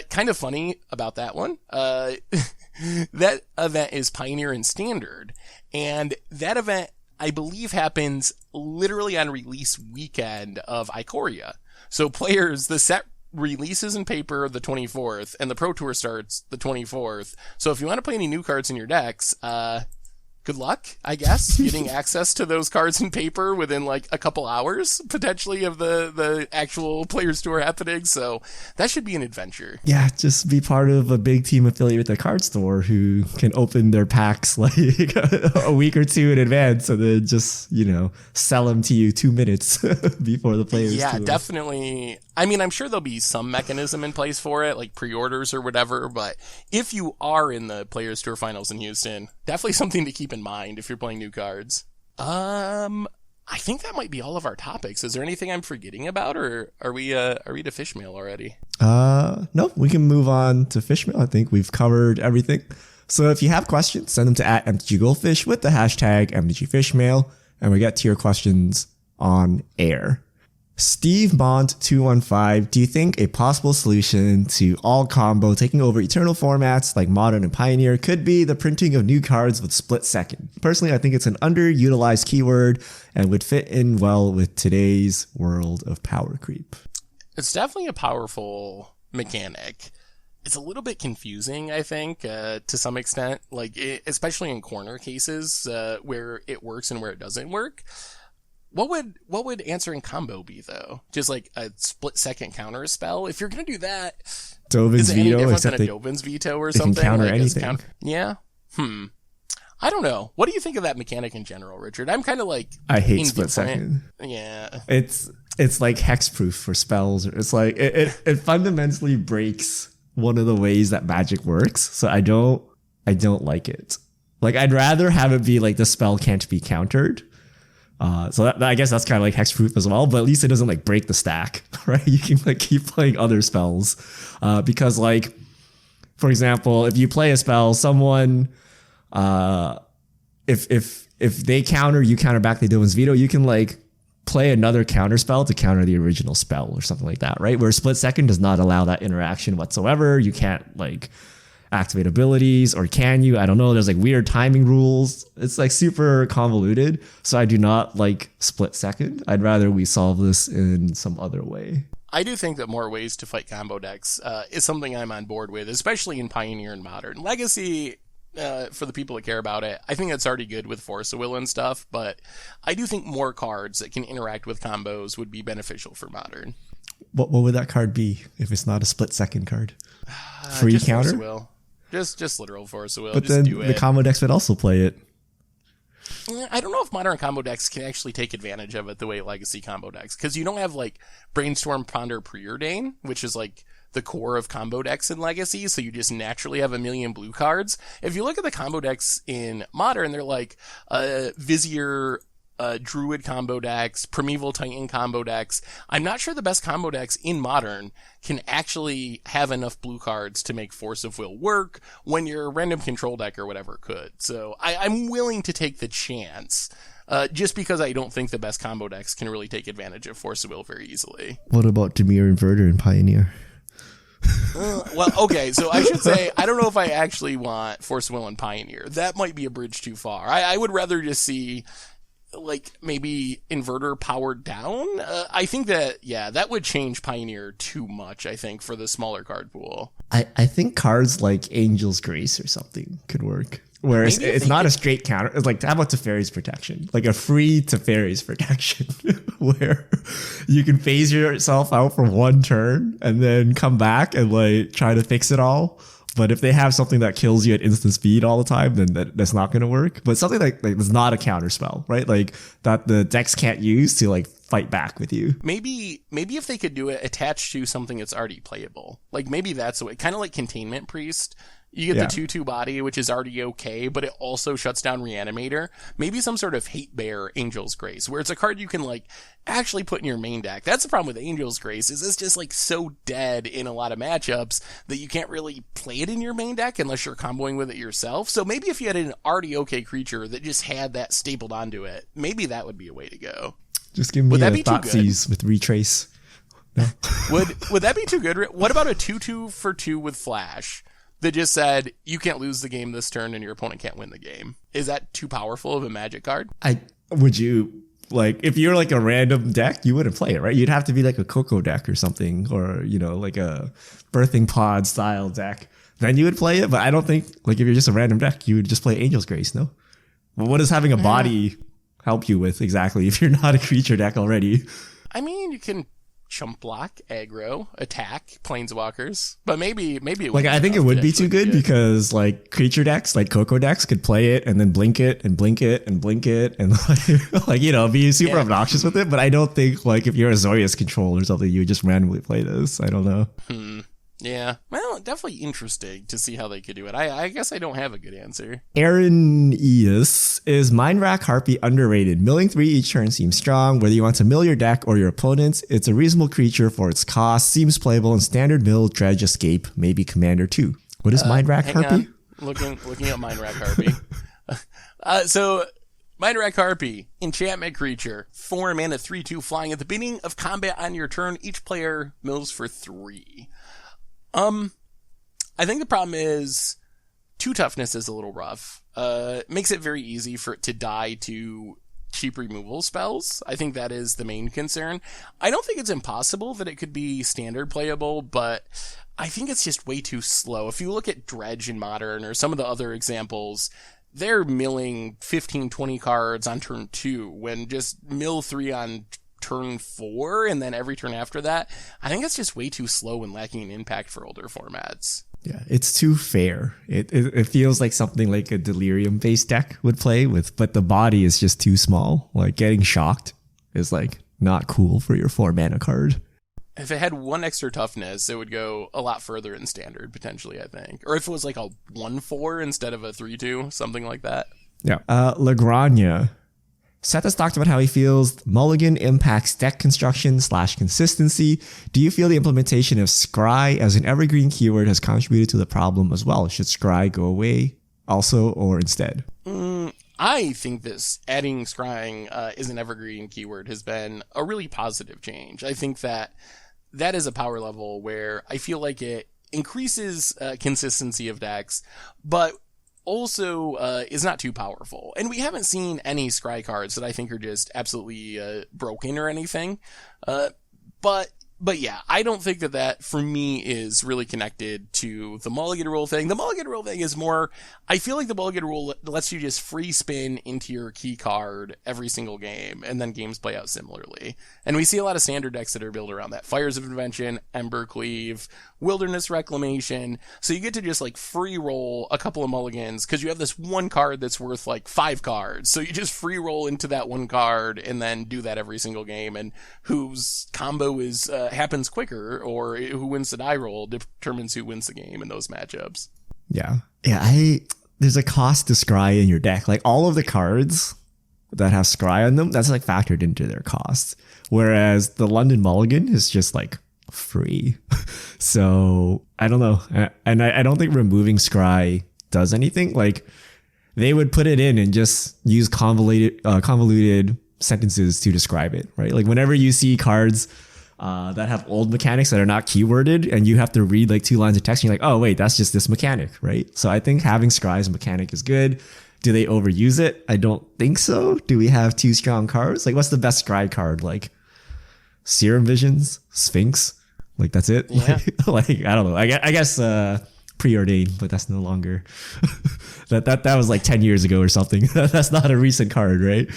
kind of funny about that one. That event is Pioneer and Standard. And that event, I believe, happens literally on release weekend of Ikoria. So players, the set releases in paper the 24th, and the Pro Tour starts the 24th. So if you want to play any new cards in your decks, good luck, I guess, getting access to those cards in paper within like a couple hours, potentially, of the actual Players Tour happening. So that should be an adventure. Yeah, just be part of a big team affiliate with the card store who can open their packs like a week or two in advance, and then just, sell them to you 2 minutes before the Players Tour. Yeah, definitely. I mean, I'm sure there'll be some mechanism in place for it, like pre-orders or whatever, but if you are in the Players Tour Finals in Houston, definitely something to keep in mind if you're playing new cards. I think that might be all of our topics. Is there anything I'm forgetting about, or are we to shMail already? No, we can move on to shMail. I think we've covered everything. So if you have questions, send them to @MTGGoldfish with the hashtag MTGFishmail, and we get to your questions on air. Steve Bond215, do you think a possible solution to all combo taking over eternal formats like Modern and Pioneer could be the printing of new cards with split second? Personally, I think it's an underutilized keyword and would fit in well with today's world of power creep. It's definitely a powerful mechanic. It's a little bit confusing, I think, to some extent, especially in corner cases where it works and where it doesn't work. What would answering combo be, though? Just like a split second counter spell? If you're going to do that, Dovin's is it any veto, different than a Dovin's veto or something? They can counter anything. Yeah? I don't know. What do you think of that mechanic in general, Richard? I'm kind of like... I hate split second. Yeah. It's like hexproof for spells. It's like, it fundamentally breaks one of the ways that Magic works. So I don't like it. Like, I'd rather have it be like the spell can't be countered. So that, I guess that's kind of like hexproof as well, but at least it doesn't like break the stack, right? You can like keep playing other spells, because like, for example, if you play a spell, someone, if they counter, you counter back the Dovin's veto, you can like play another counter spell to counter the original spell or something like that, right? Where split second does not allow that interaction whatsoever. You can't like activate abilities, or can you? I don't know. There's like weird timing rules. It's like super convoluted. So I do not like split second. I'd rather we solve this in some other way. I do think that more ways to fight combo decks is something I'm on board with, especially in Pioneer and Modern. Legacy, for the people that care about it, I think that's already good with Force of Will and stuff, but I do think more cards that can interact with combos would be beneficial for Modern. What would that card be if it's not a split second card? Free just counter? Force of Will. Just literal Force of Will. But just then do the it. combo decks would also play it. I don't know if modern combo decks can actually take advantage of it the way legacy combo decks, because you don't have like Brainstorm, Ponder, Preordain, which is like the core of combo decks in legacy, so you just naturally have a million blue cards. If you look at the combo decks in modern, they're like Vizier, Druid combo decks, Primeval Titan combo decks. I'm not sure the best combo decks in modern can actually have enough blue cards to make Force of Will work when your random control deck or whatever could. So I'm willing to take the chance, just because I don't think the best combo decks can really take advantage of Force of Will very easily. What about Dimir Inverter and Pioneer? Well, okay, so I should say, I don't know if I actually want Force of Will and Pioneer. That might be a bridge too far. I would rather just see like maybe Inverter powered down. I think that, yeah, that would change Pioneer too much, I think, for the smaller card pool. I think cards like Angel's Grace or something could work. Where it's not a straight counter. It's like, how about Teferi's Protection? Like a free Teferi's Protection where you can phase yourself out for one turn and then come back and like try to fix it all. But if they have something that kills you at instant speed all the time, then that's not going to work. But something like it's not a counter spell, right? Like that the decks can't use to like fight back with you. Maybe if they could do it attached to something that's already playable. Like maybe that's the way, kind of like Containment Priest. You get the 2/2 body, which is already okay, but it also shuts down Reanimator. Maybe some sort of Hate Bear Angel's Grace, where it's a card you can like actually put in your main deck. That's the problem with Angel's Grace, is it's just like so dead in a lot of matchups that you can't really play it in your main deck unless you're comboing with it yourself. So maybe if you had an already okay creature that just had that stapled onto it, maybe that would be a way to go. Just give me a Thoughtseize with Retrace. No. Would that be too good? What about a 2/2 for 2 with Flash that just said you can't lose the game this turn and your opponent can't win the game? Is that too powerful of a Magic card? Would you, like, if you're like a random deck, you wouldn't play it, right? You'd have to be like a Coco deck or something, or, you know, like a Birthing Pod style deck. Then you would play it. But I don't think, like, if you're just a random deck, you would just play Angel's Grace, no? Well, what does having a body help you with exactly if you're not a creature deck already? I mean, you can chump block, aggro, attack, planeswalkers, but maybe it would like, I think it would be too good because like creature decks, like Coco decks, could play it and then blink it and blink it and blink it and like you know, be super obnoxious with it. But I don't think like if you're a Zorius control or something, you would just randomly play this. I don't know. Yeah, well, definitely interesting to see how they could do it. I guess I don't have a good answer. Aaron Eus, is Mind Rack Harpy underrated? Milling 3 each turn seems strong. Whether you want to mill your deck or your opponent's, it's a reasonable creature for its cost. Seems playable in standard mill, dredge, escape, maybe Commander 2. What is Mind Rack Harpy? Looking at Mind Rack Harpy. So Mind Rack Harpy, enchantment creature, 4 mana, 3/2 flying. At the beginning of combat on your turn, each player mills for 3. I think the problem is 2 toughness is a little rough. Makes it very easy for it to die to cheap removal spells. I think that is the main concern. I don't think it's impossible that it could be standard playable, but I think it's just way too slow. If you look at Dredge in Modern or some of the other examples, they're milling 15, 20 cards on turn 2 when just mill 3 on turn 4 and then every turn after that. I think it's just way too slow and lacking an impact for older formats. Yeah, it's too fair. It feels like something like a Delirium based deck would play with, but the body is just too small. Like getting shocked is like not cool for your 4 mana card. If it had 1 extra toughness, it would go a lot further in standard potentially, I think. Or if it was like a 1/4 instead of a 3/2, something like that. Yeah. Lagrania. Seth has talked about how he feels mulligan impacts deck construction / consistency. Do you feel the implementation of scry as an evergreen keyword has contributed to the problem as well? Should scry go away also or instead? I think this adding scrying as an evergreen keyword has been a really positive change. I think that is a power level where I feel like it increases consistency of decks, but also is not too powerful. And we haven't seen any scry cards that I think are just absolutely broken or anything. But But yeah, I don't think that for me is really connected to the mulligan rule thing. The mulligan rule thing is more, I feel like the mulligan rule lets you just free spin into your key card every single game, and then games play out similarly. And we see a lot of standard decks that are built around that. Fires of Invention, Embercleave, Wilderness Reclamation. So you get to just like free roll a couple of mulligans because you have this one card that's worth like 5 cards. So you just free roll into that one card and then do that every single game. And whose combo is happens quicker, or who wins the die roll determines who wins the game in those matchups. Yeah. There's a cost to scry in your deck. Like all of the cards that have scry on them, that's like factored into their cost. Whereas the London Mulligan is just like free. So I don't know. And I don't think removing scry does anything. Like they would put it in and just use convoluted sentences to describe it, right? Like whenever you see cards that have old mechanics that are not keyworded and you have to read like 2 lines of text and you're like, oh wait, that's just this mechanic, right? So I think having scry as a mechanic is good. Do they overuse it? I don't think so. Do we have 2 strong cards? Like what's the best scry card? Like Serum Visions, Sphinx? Like that's it? Yeah. Like I don't know. I guess preordained, but that's no longer. that was like 10 years ago or something. That's not a recent card, right?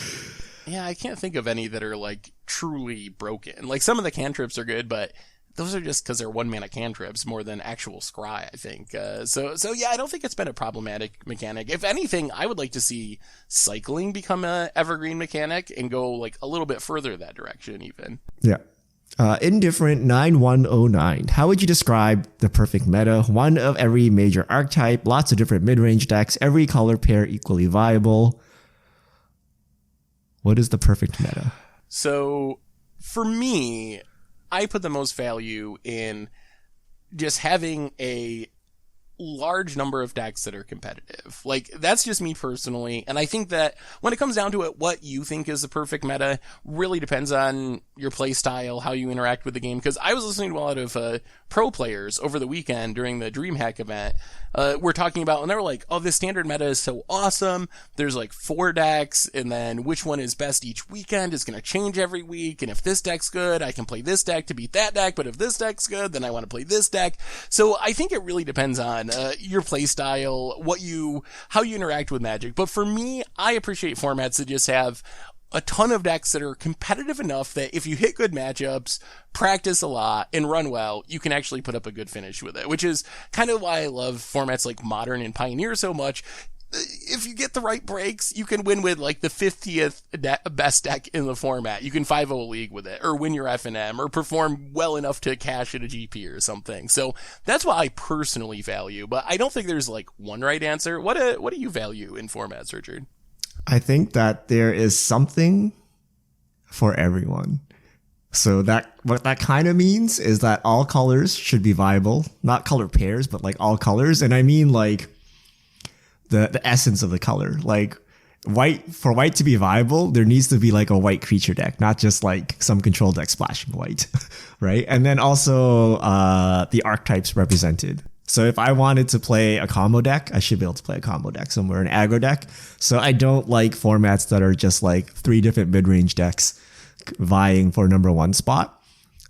Yeah, I can't think of any that are like truly broken. Like some of the cantrips are good, but those are just because they're 1-mana cantrips more than actual scry, I think. So yeah, I don't think it's been a problematic mechanic. If anything, I would like to see cycling become a evergreen mechanic and go like a little bit further that direction even. Yeah. Indifferent 9109. How would you describe the perfect meta? One of every major archetype, lots of different mid-range decks, every color pair equally viable. What is the perfect meta? So for me, I put the most value in just having a large number of decks that are competitive. Like that's just me personally. And I think that when it comes down to it, what you think is the perfect meta really depends on your play style, how you interact with the game. Cause I was listening to a lot of, pro players over the weekend during the DreamHack event. We're talking about, and they were like, oh, this standard meta is so awesome. There's like 4 decks, and then which one is best each weekend is going to change every week. And if this deck's good, I can play this deck to beat that deck. But if this deck's good, then I want to play this deck. So I think it really depends on your play style, how you interact with Magic. But for me, I appreciate formats that just have a ton of decks that are competitive enough that if you hit good matchups, practice a lot, and run well, you can actually put up a good finish with it, which is kind of why I love formats like Modern and Pioneer so much. If you get the right breaks, you can win with like the 50th best deck in the format. You can 5-0 league with it, or win your FNM, or perform well enough to cash at a GP or something. So that's what I personally value, but I don't think there's like one right answer. What do you value in formats, Richard? I think that there is something for everyone. So what that kind of means is that all colors should be viable, not color pairs, but like all colors. And I mean like the essence of the color. Like for white to be viable, there needs to be like a white creature deck, not just like some control deck splashing white, right? And then also the archetypes represented. So if I wanted to play a combo deck, I should be able to play a combo deck somewhere, an aggro deck. So I don't like formats that are just like 3 different mid-range decks vying for number 1 spot.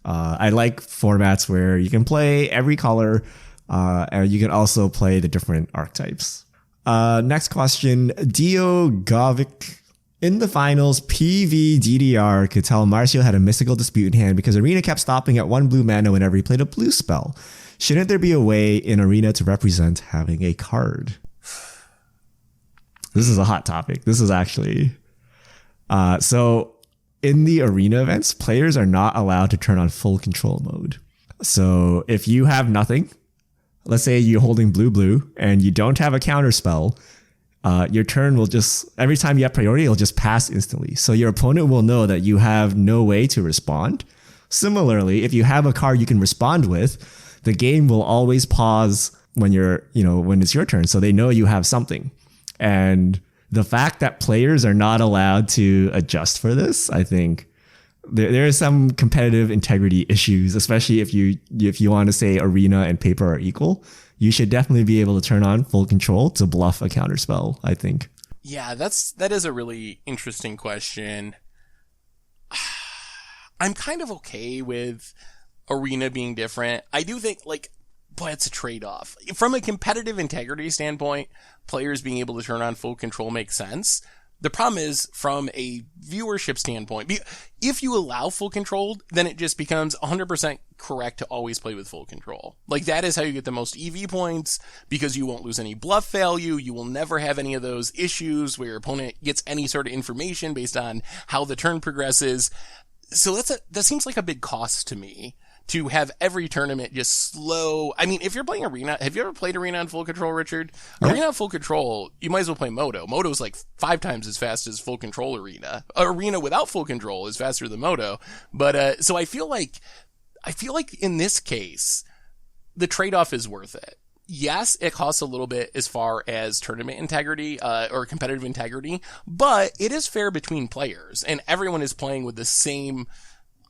I like formats where you can play every color, and you can also play the different archetypes. Next question, Dio Govic. In the finals, PVDDR could tell Marcio had a mystical dispute in hand because Arena kept stopping at 1 blue mana whenever he played a blue spell. Shouldn't there be a way in Arena to represent having a card? This is a hot topic. This is actually... So in the Arena events, players are not allowed to turn on full control mode. So if you have nothing, let's say you're holding blue, and you don't have a counter spell, your turn will just... Every time you have priority, it'll just pass instantly. So your opponent will know that you have no way to respond. Similarly, if you have a card you can respond with, the game will always pause when when it's your turn. So they know you have something. And the fact that players are not allowed to adjust for this, I think there are some competitive integrity issues, especially if you want to say Arena and paper are equal. You should definitely be able to turn on full control to bluff a counterspell, I think. Yeah, that is a really interesting question. I'm kind of okay with Arena being different. I do think, like, boy, it's a trade-off. From a competitive integrity standpoint, players being able to turn on full control makes sense. The problem is, from a viewership standpoint, if you allow full control, then it just becomes 100% correct to always play with full control. Like, that is how you get the most EV points, because you won't lose any bluff value. You will never have any of those issues where your opponent gets any sort of information based on how the turn progresses. So that seems like a big cost to me, to have every tournament just slow. I mean, if you're playing Arena, have you ever played Arena on full control, Richard? Yeah. Arena on full control, you might as well play Moto. Moto's like 5 times as fast as full control Arena. Arena without full control is faster than Moto. But, so I feel like in this case, the trade-off is worth it. Yes, it costs a little bit as far as tournament integrity, or competitive integrity, but it is fair between players, and everyone is playing with the same,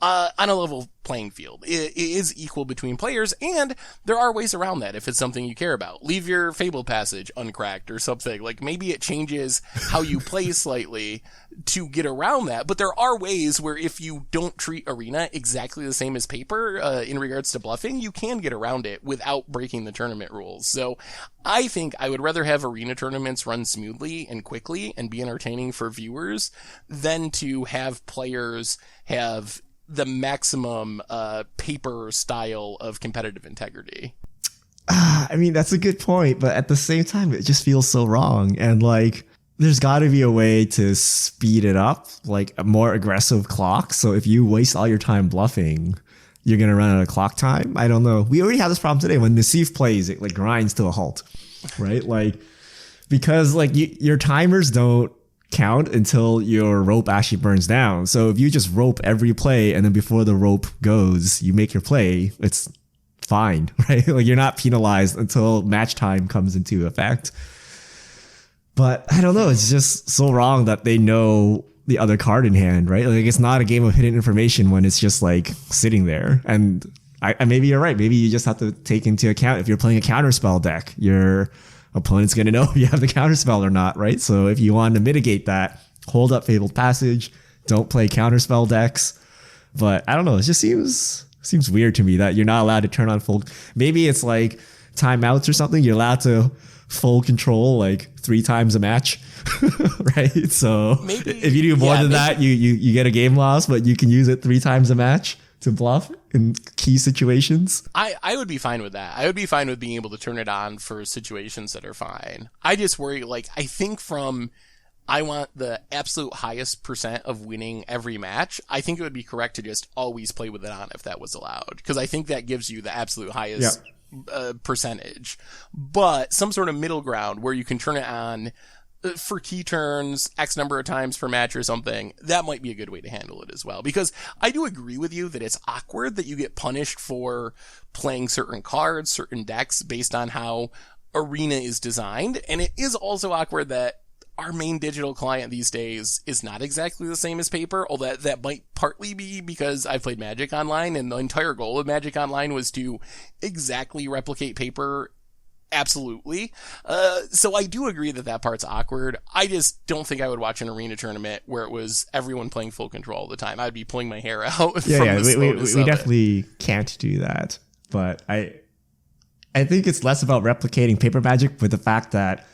on a level playing field. It is equal between players, and there are ways around that if it's something you care about. Leave your Fabled Passage uncracked or something. Like, maybe it changes how you play slightly to get around that, but there are ways where if you don't treat Arena exactly the same as Paper, in regards to bluffing, you can get around it without breaking the tournament rules. So I think I would rather have Arena tournaments run smoothly and quickly and be entertaining for viewers than to have players have the maximum Paper style of competitive integrity. I mean, that's a good point, but at the same time, it just feels so wrong. And like, there's got to be a way to speed it up, like a more aggressive clock. So if you waste all your time bluffing, you're going to run out of clock time. I don't know. We already have this problem today. When Nassif plays, it like grinds to a halt, right? Like, because like your timers don't count until your rope actually burns down. So if you just rope every play and then before the rope goes, you make your play, it's fine, right? Like, you're not penalized until match time comes into effect. But I don't know, it's just so wrong that they know the other card in hand, right? Like, it's not a game of hidden information when it's just like sitting there. And maybe you're right. Maybe you just have to take into account, if you're playing a counterspell deck, your opponent's going to know if you have the counterspell or not, right? So if you want to mitigate that, hold up Fabled Passage, don't play counterspell decks. But I don't know, it just seems weird to me that you're not allowed to turn on full. Maybe it's like timeouts or something. You're allowed to full control like 3 times a match, right? So maybe, if you do more than that, you get a game loss, but you can use it 3 times a match to bluff in key situations. I would be fine with that. I would be fine with being able to turn it on for situations that are fine. I just worry, like, I think I want the absolute highest percent of winning every match. I think it would be correct to just always play with it on if that was allowed, because I think that gives you the absolute highest percentage. But some sort of middle ground where you can turn it on for key turns, X number of times per match or something, that might be a good way to handle it as well. Because I do agree with you that it's awkward that you get punished for playing certain cards, certain decks based on how Arena is designed. And it is also awkward that our main digital client these days is not exactly the same as Paper, although that might partly be because I played Magic Online, and the entire goal of Magic Online was to exactly replicate Paper. Absolutely. So I do agree that part's awkward. I just don't think I would watch an Arena tournament where it was everyone playing full control all the time. I'd be pulling my hair out. We definitely can't do that. But I think it's less about replicating Paper Magic, but the fact that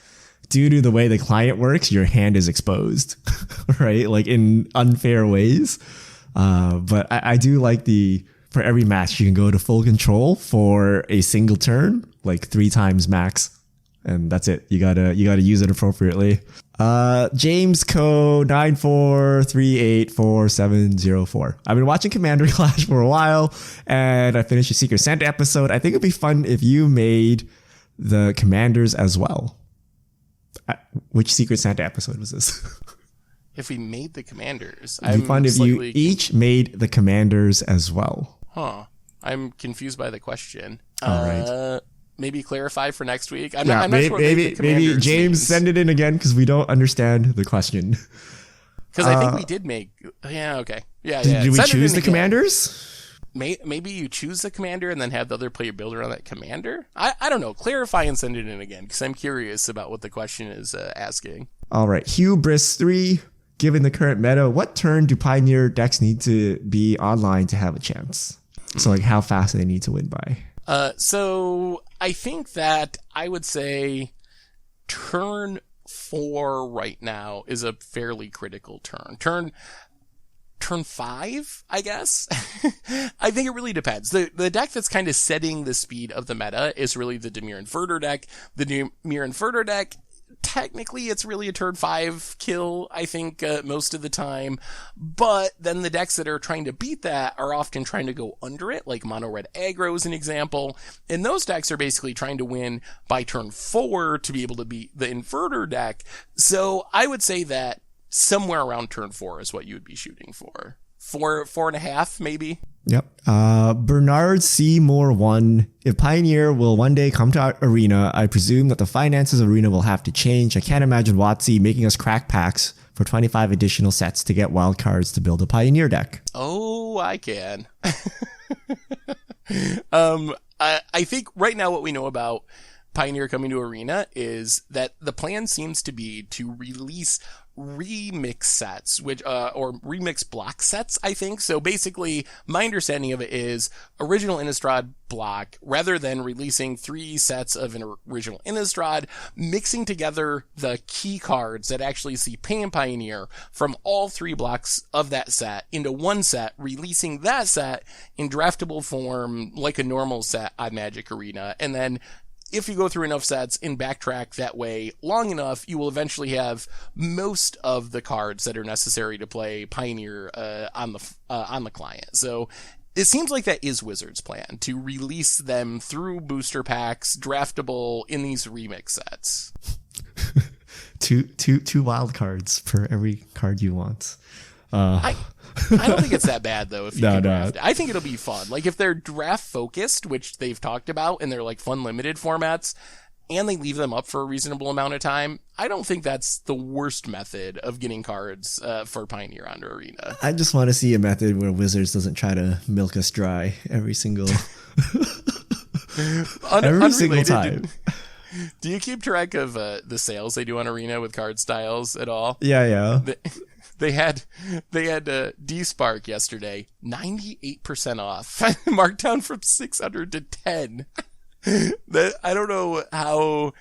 due to the way the client works, your hand is exposed, right? Like, in unfair ways. But I do like for every match, you can go to full control for a single turn, like 3 times max. And that's it. You gotta use it appropriately. James Co 94384704. I've been watching Commander Clash for a while, and I finished a Secret Santa episode. I think it'd be fun if you made the commanders as well. Which Secret Santa episode was this? If we made the commanders, it'd be fun if you each made the commanders as well. Huh. I'm confused by the question. All right. Maybe clarify for next week. I'm not sure maybe James means. Send it in again, because we don't understand the question. Because I think we did make. Yeah. Okay. Yeah. Did we choose the commanders? Maybe you choose the commander and then have the other player build around that commander. I don't know. Clarify and send it in again, because I'm curious about what the question is asking. All right. Hubris3. Given the current meta, what turn do Pioneer decks need to be online to have a chance? So like how fast do they need to win by? So I think that I would say turn 4 right now is a fairly critical turn. Turn 5, I guess. I think it really depends. The deck that's kind of setting the speed of the meta is really the Dimir Inverter deck. The Dimir Inverter deck, technically it's really a turn 5 kill, I think, most of the time. But then the decks that are trying to beat that are often trying to go under it, like Mono Red Aggro is an example. And those decks are basically trying to win by turn 4 to be able to beat the Inverter deck. So I would say that somewhere around turn 4 is what you would be shooting for. 4.5, maybe. Yep. Bernard C. Moore 1. If Pioneer will one day come to our arena, I presume that the finances of arena will have to change. I can't imagine WOTC making us crack packs for 25 additional sets to get wild cards to build a Pioneer deck. Oh, I can. I think right now what we know about Pioneer coming to arena is that the plan seems to be to release remix sets, which or remix block sets, I think. So basically, my understanding of it is original Innistrad block, rather than releasing 3 sets of an original Innistrad, mixing together the key cards that actually see Pan Pioneer from all 3 blocks of that set into one set, releasing that set in draftable form like a normal set on Magic Arena, and then if you go through enough sets and backtrack that way long enough, you will eventually have most of the cards that are necessary to play Pioneer on the client. So it seems like that is Wizards' plan, to release them through booster packs, draftable in these remix sets. two wild cards for every card you want. I don't think it's that bad, though, if you can draft it. No. I think it'll be fun. Like, if they're draft-focused, which they've talked about, and they're, like, fun-limited formats, and they leave them up for a reasonable amount of time, I don't think that's the worst method of getting cards for Pioneer onto Arena. I just want to see a method where Wizards doesn't try to milk us dry every single... every single time. Do you keep track of the sales they do on Arena with card styles at all? Yeah. They had D-Spark yesterday, 98% off, marked down from 600 to 10. I don't know how,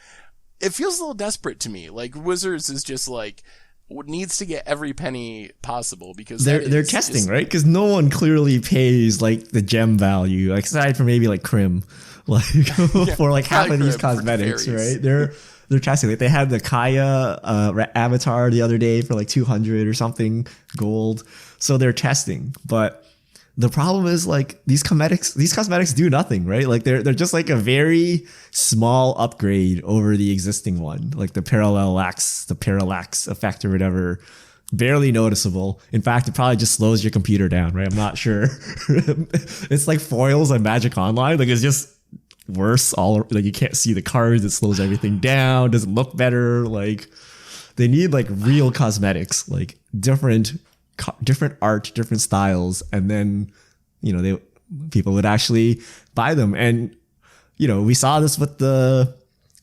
it feels a little desperate to me. Like, Wizards is just like, needs to get every penny possible, because they're testing, right? Because no one clearly pays like the gem value, like aside from maybe like Crim, like for like half of these cosmetics, right? They're testing. Like they had the Kaya avatar the other day for like 200 or something gold. So they're testing. But the problem is like these cosmetics do nothing, right? Like they're just like a very small upgrade over the existing one. Like the parallax effect or whatever. Barely noticeable. In fact, it probably just slows your computer down, right? I'm not sure. It's like foils on Magic Online. Like it's just worse, like you can't see the cards, it slows everything down, doesn't look better. Like they need like real cosmetics, like different art, different styles, and then people would actually buy them. And we saw this with the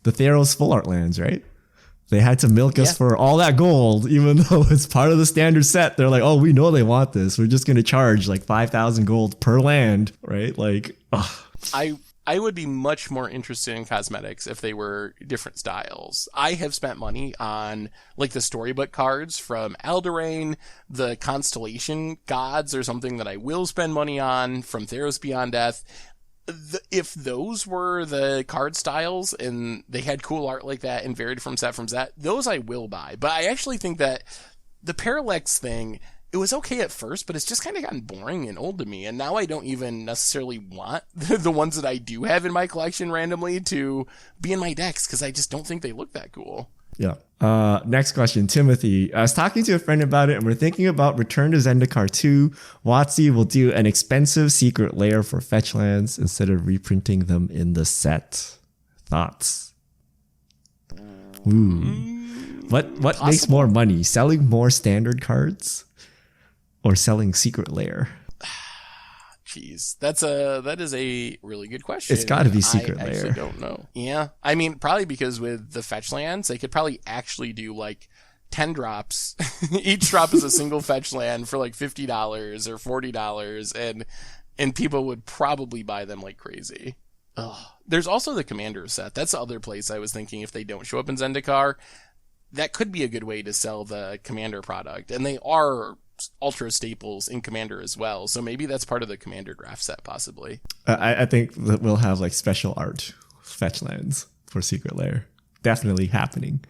Theros full art lands, right? They had to milk us for all that gold, even though it's part of the standard set. They're like, oh, we know they want this, we're just going to charge like 5,000 gold per land, right? Like I would be much more interested in cosmetics if they were different styles. I have spent money on like the storybook cards from Eldraine, the Constellation Gods are something that I will spend money on from Theros Beyond Death. If those were the card styles and they had cool art like that and varied from set, those I will buy. But I actually think that the Parallax thing, it was okay at first, but it's just kind of gotten boring and old to me. And now I don't even necessarily want the ones that I do have in my collection randomly to be in my decks, because I just don't think they look that cool. Yeah. Next question, Timothy. I was talking to a friend about it, and we're thinking about Return to Zendikar 2. WOTC will do an expensive Secret Lair for Fetchlands instead of reprinting them in the set. Thoughts? Ooh. What makes more money? Selling more standard cards? Or selling Secret Lair? Jeez, that is a really good question. It's got to be Secret Lair. I actually don't know. Yeah, I mean, probably because with the Fetchlands, they could probably actually do like 10 drops. Each drop is a single fetch land for like $50 or $40, and and people would probably buy them like crazy. Ugh. There's also the Commander set. That's the other place I was thinking if they don't show up in Zendikar, that could be a good way to sell the Commander product. And they are ultra staples in Commander as well. So maybe that's part of the Commander draft set, possibly. I think that we'll have like special art Fetchlands for Secret Lair. Definitely happening.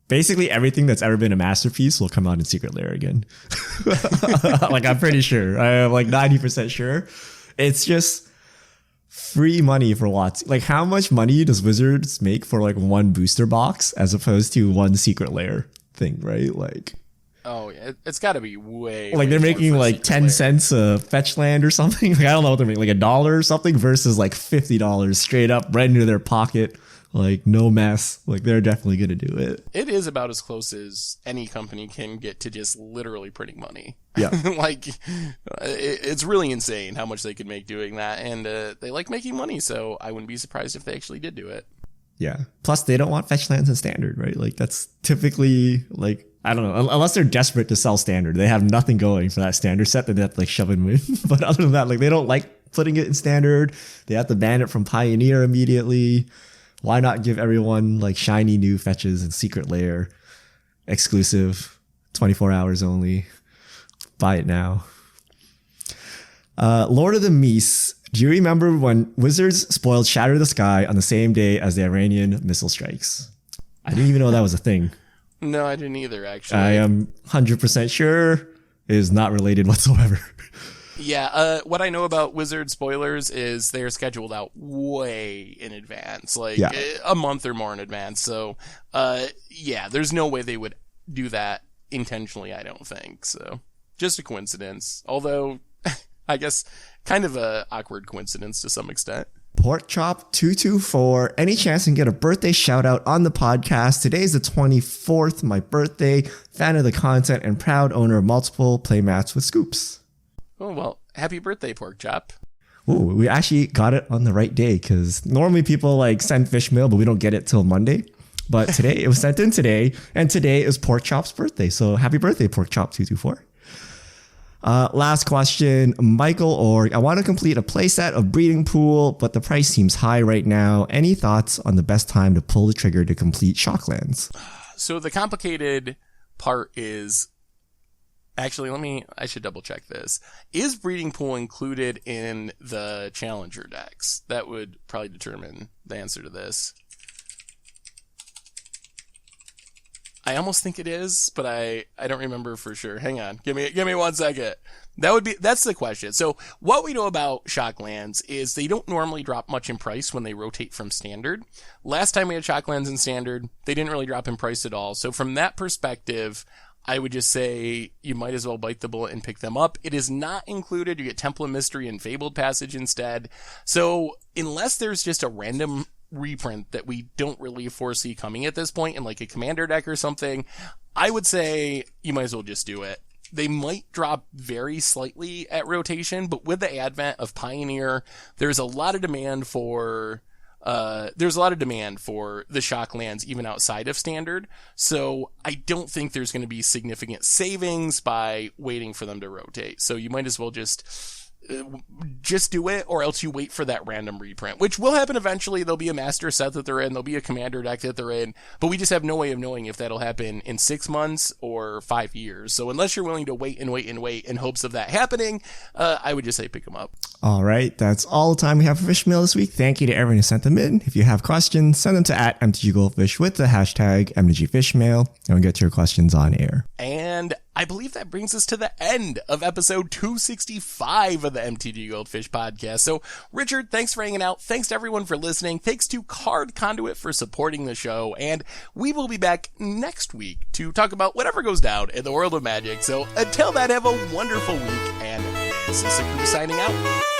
Basically everything that's ever been a masterpiece will come out in Secret Lair again. Like, I'm pretty sure. I am like 90% sure. It's just free money for WOTC. Like, how much money does Wizards make for like one booster box as opposed to one Secret Lair thing, right? Like, oh, yeah, it's got to be way. Like, they're making like 10 cents a fetch land or something. Like, I don't know what they're making, like $1 or something versus like $50 straight up right into their pocket. Like, no mess. Like, they're definitely going to do it. It is about as close as any company can get to just literally printing money. Yeah. Like, it's really insane how much they could make doing that. And they like making money, so I wouldn't be surprised if they actually did do it. Yeah. Plus, they don't want Fetchlands in Standard, right? Like, that's typically, like, I don't know. Unless they're desperate to sell Standard. They have nothing going for that Standard set that they have to, like, shove in with. But other than that, like, they don't like putting it in Standard. They have to ban it from Pioneer immediately. Why not give everyone like shiny new fetches and Secret Lair exclusive, 24 hours only? Buy it now. Lord of the Meese. Do you remember when Wizards spoiled Shatter the Sky on the same day as the Iranian missile strikes? I didn't even know that was a thing. No, I didn't either, actually. I am 100% sure it is not related whatsoever. Yeah, what I know about Wizard spoilers is they're scheduled out way in advance, like a month or more in advance. So, yeah, there's no way they would do that intentionally, I don't think. So, just a coincidence. Although, I guess, kind of a awkward coincidence to some extent. Porkchop224, any chance I can get a birthday shout out on the podcast? Today's the 24th, my birthday. Fan of the content and proud owner of multiple playmats with Scoops. Oh, well, happy birthday, Porkchop. Ooh, we actually got it on the right day because normally people like send fish mail, but we don't get it till Monday. But today, it was sent in today, and today is Porkchop's birthday. So happy birthday, Porkchop224. Last question, Michael Org. I want to complete a playset of Breeding Pool, but the price seems high right now. Any thoughts on the best time to pull the trigger to complete Shocklands? So the complicated part is... Actually, I should double check this. Is Breeding Pool included in the Challenger decks? That would probably determine the answer to this. I almost think it is, but I don't remember for sure. Hang on. Give me 1 second. That's the question. So what we know about Shocklands is they don't normally drop much in price when they rotate from Standard. Last time we had Shocklands in Standard, they didn't really drop in price at all. So from that perspective, I would just say you might as well bite the bullet and pick them up. It is not included. You get Temple of Mystery and Fabled Passage instead. So unless there's just a random reprint that we don't really foresee coming at this point in like a Commander deck or something, I would say you might as well just do it. They might drop very slightly at rotation, but with the advent of Pioneer, there's a lot of demand for the Shocklands even outside of Standard. So I don't think there's going to be significant savings by waiting for them to rotate. So you might as well just do it, or else you wait for that random reprint, which will happen eventually. There'll be a master set that they're in, there'll be a commander deck that they're in, but we just have no way of knowing if that'll happen in 6 months or 5 years. So unless you're willing to wait in hopes of that happening, I would just say pick them up. All right, that's all the time we have for Fish Mail this week. Thank you to everyone who sent them in. If you have questions, send them to @MTGGoldfish with the hashtag MTGFishmail, and we'll get to your questions on air. And I believe that brings us to the end of episode 265 of the MTG Goldfish podcast. So, Richard, thanks for hanging out. Thanks to everyone for listening. Thanks to Card Conduit for supporting the show. And we will be back next week to talk about whatever goes down in the world of Magic. So, until then, have a wonderful week. And this is Secret signing out.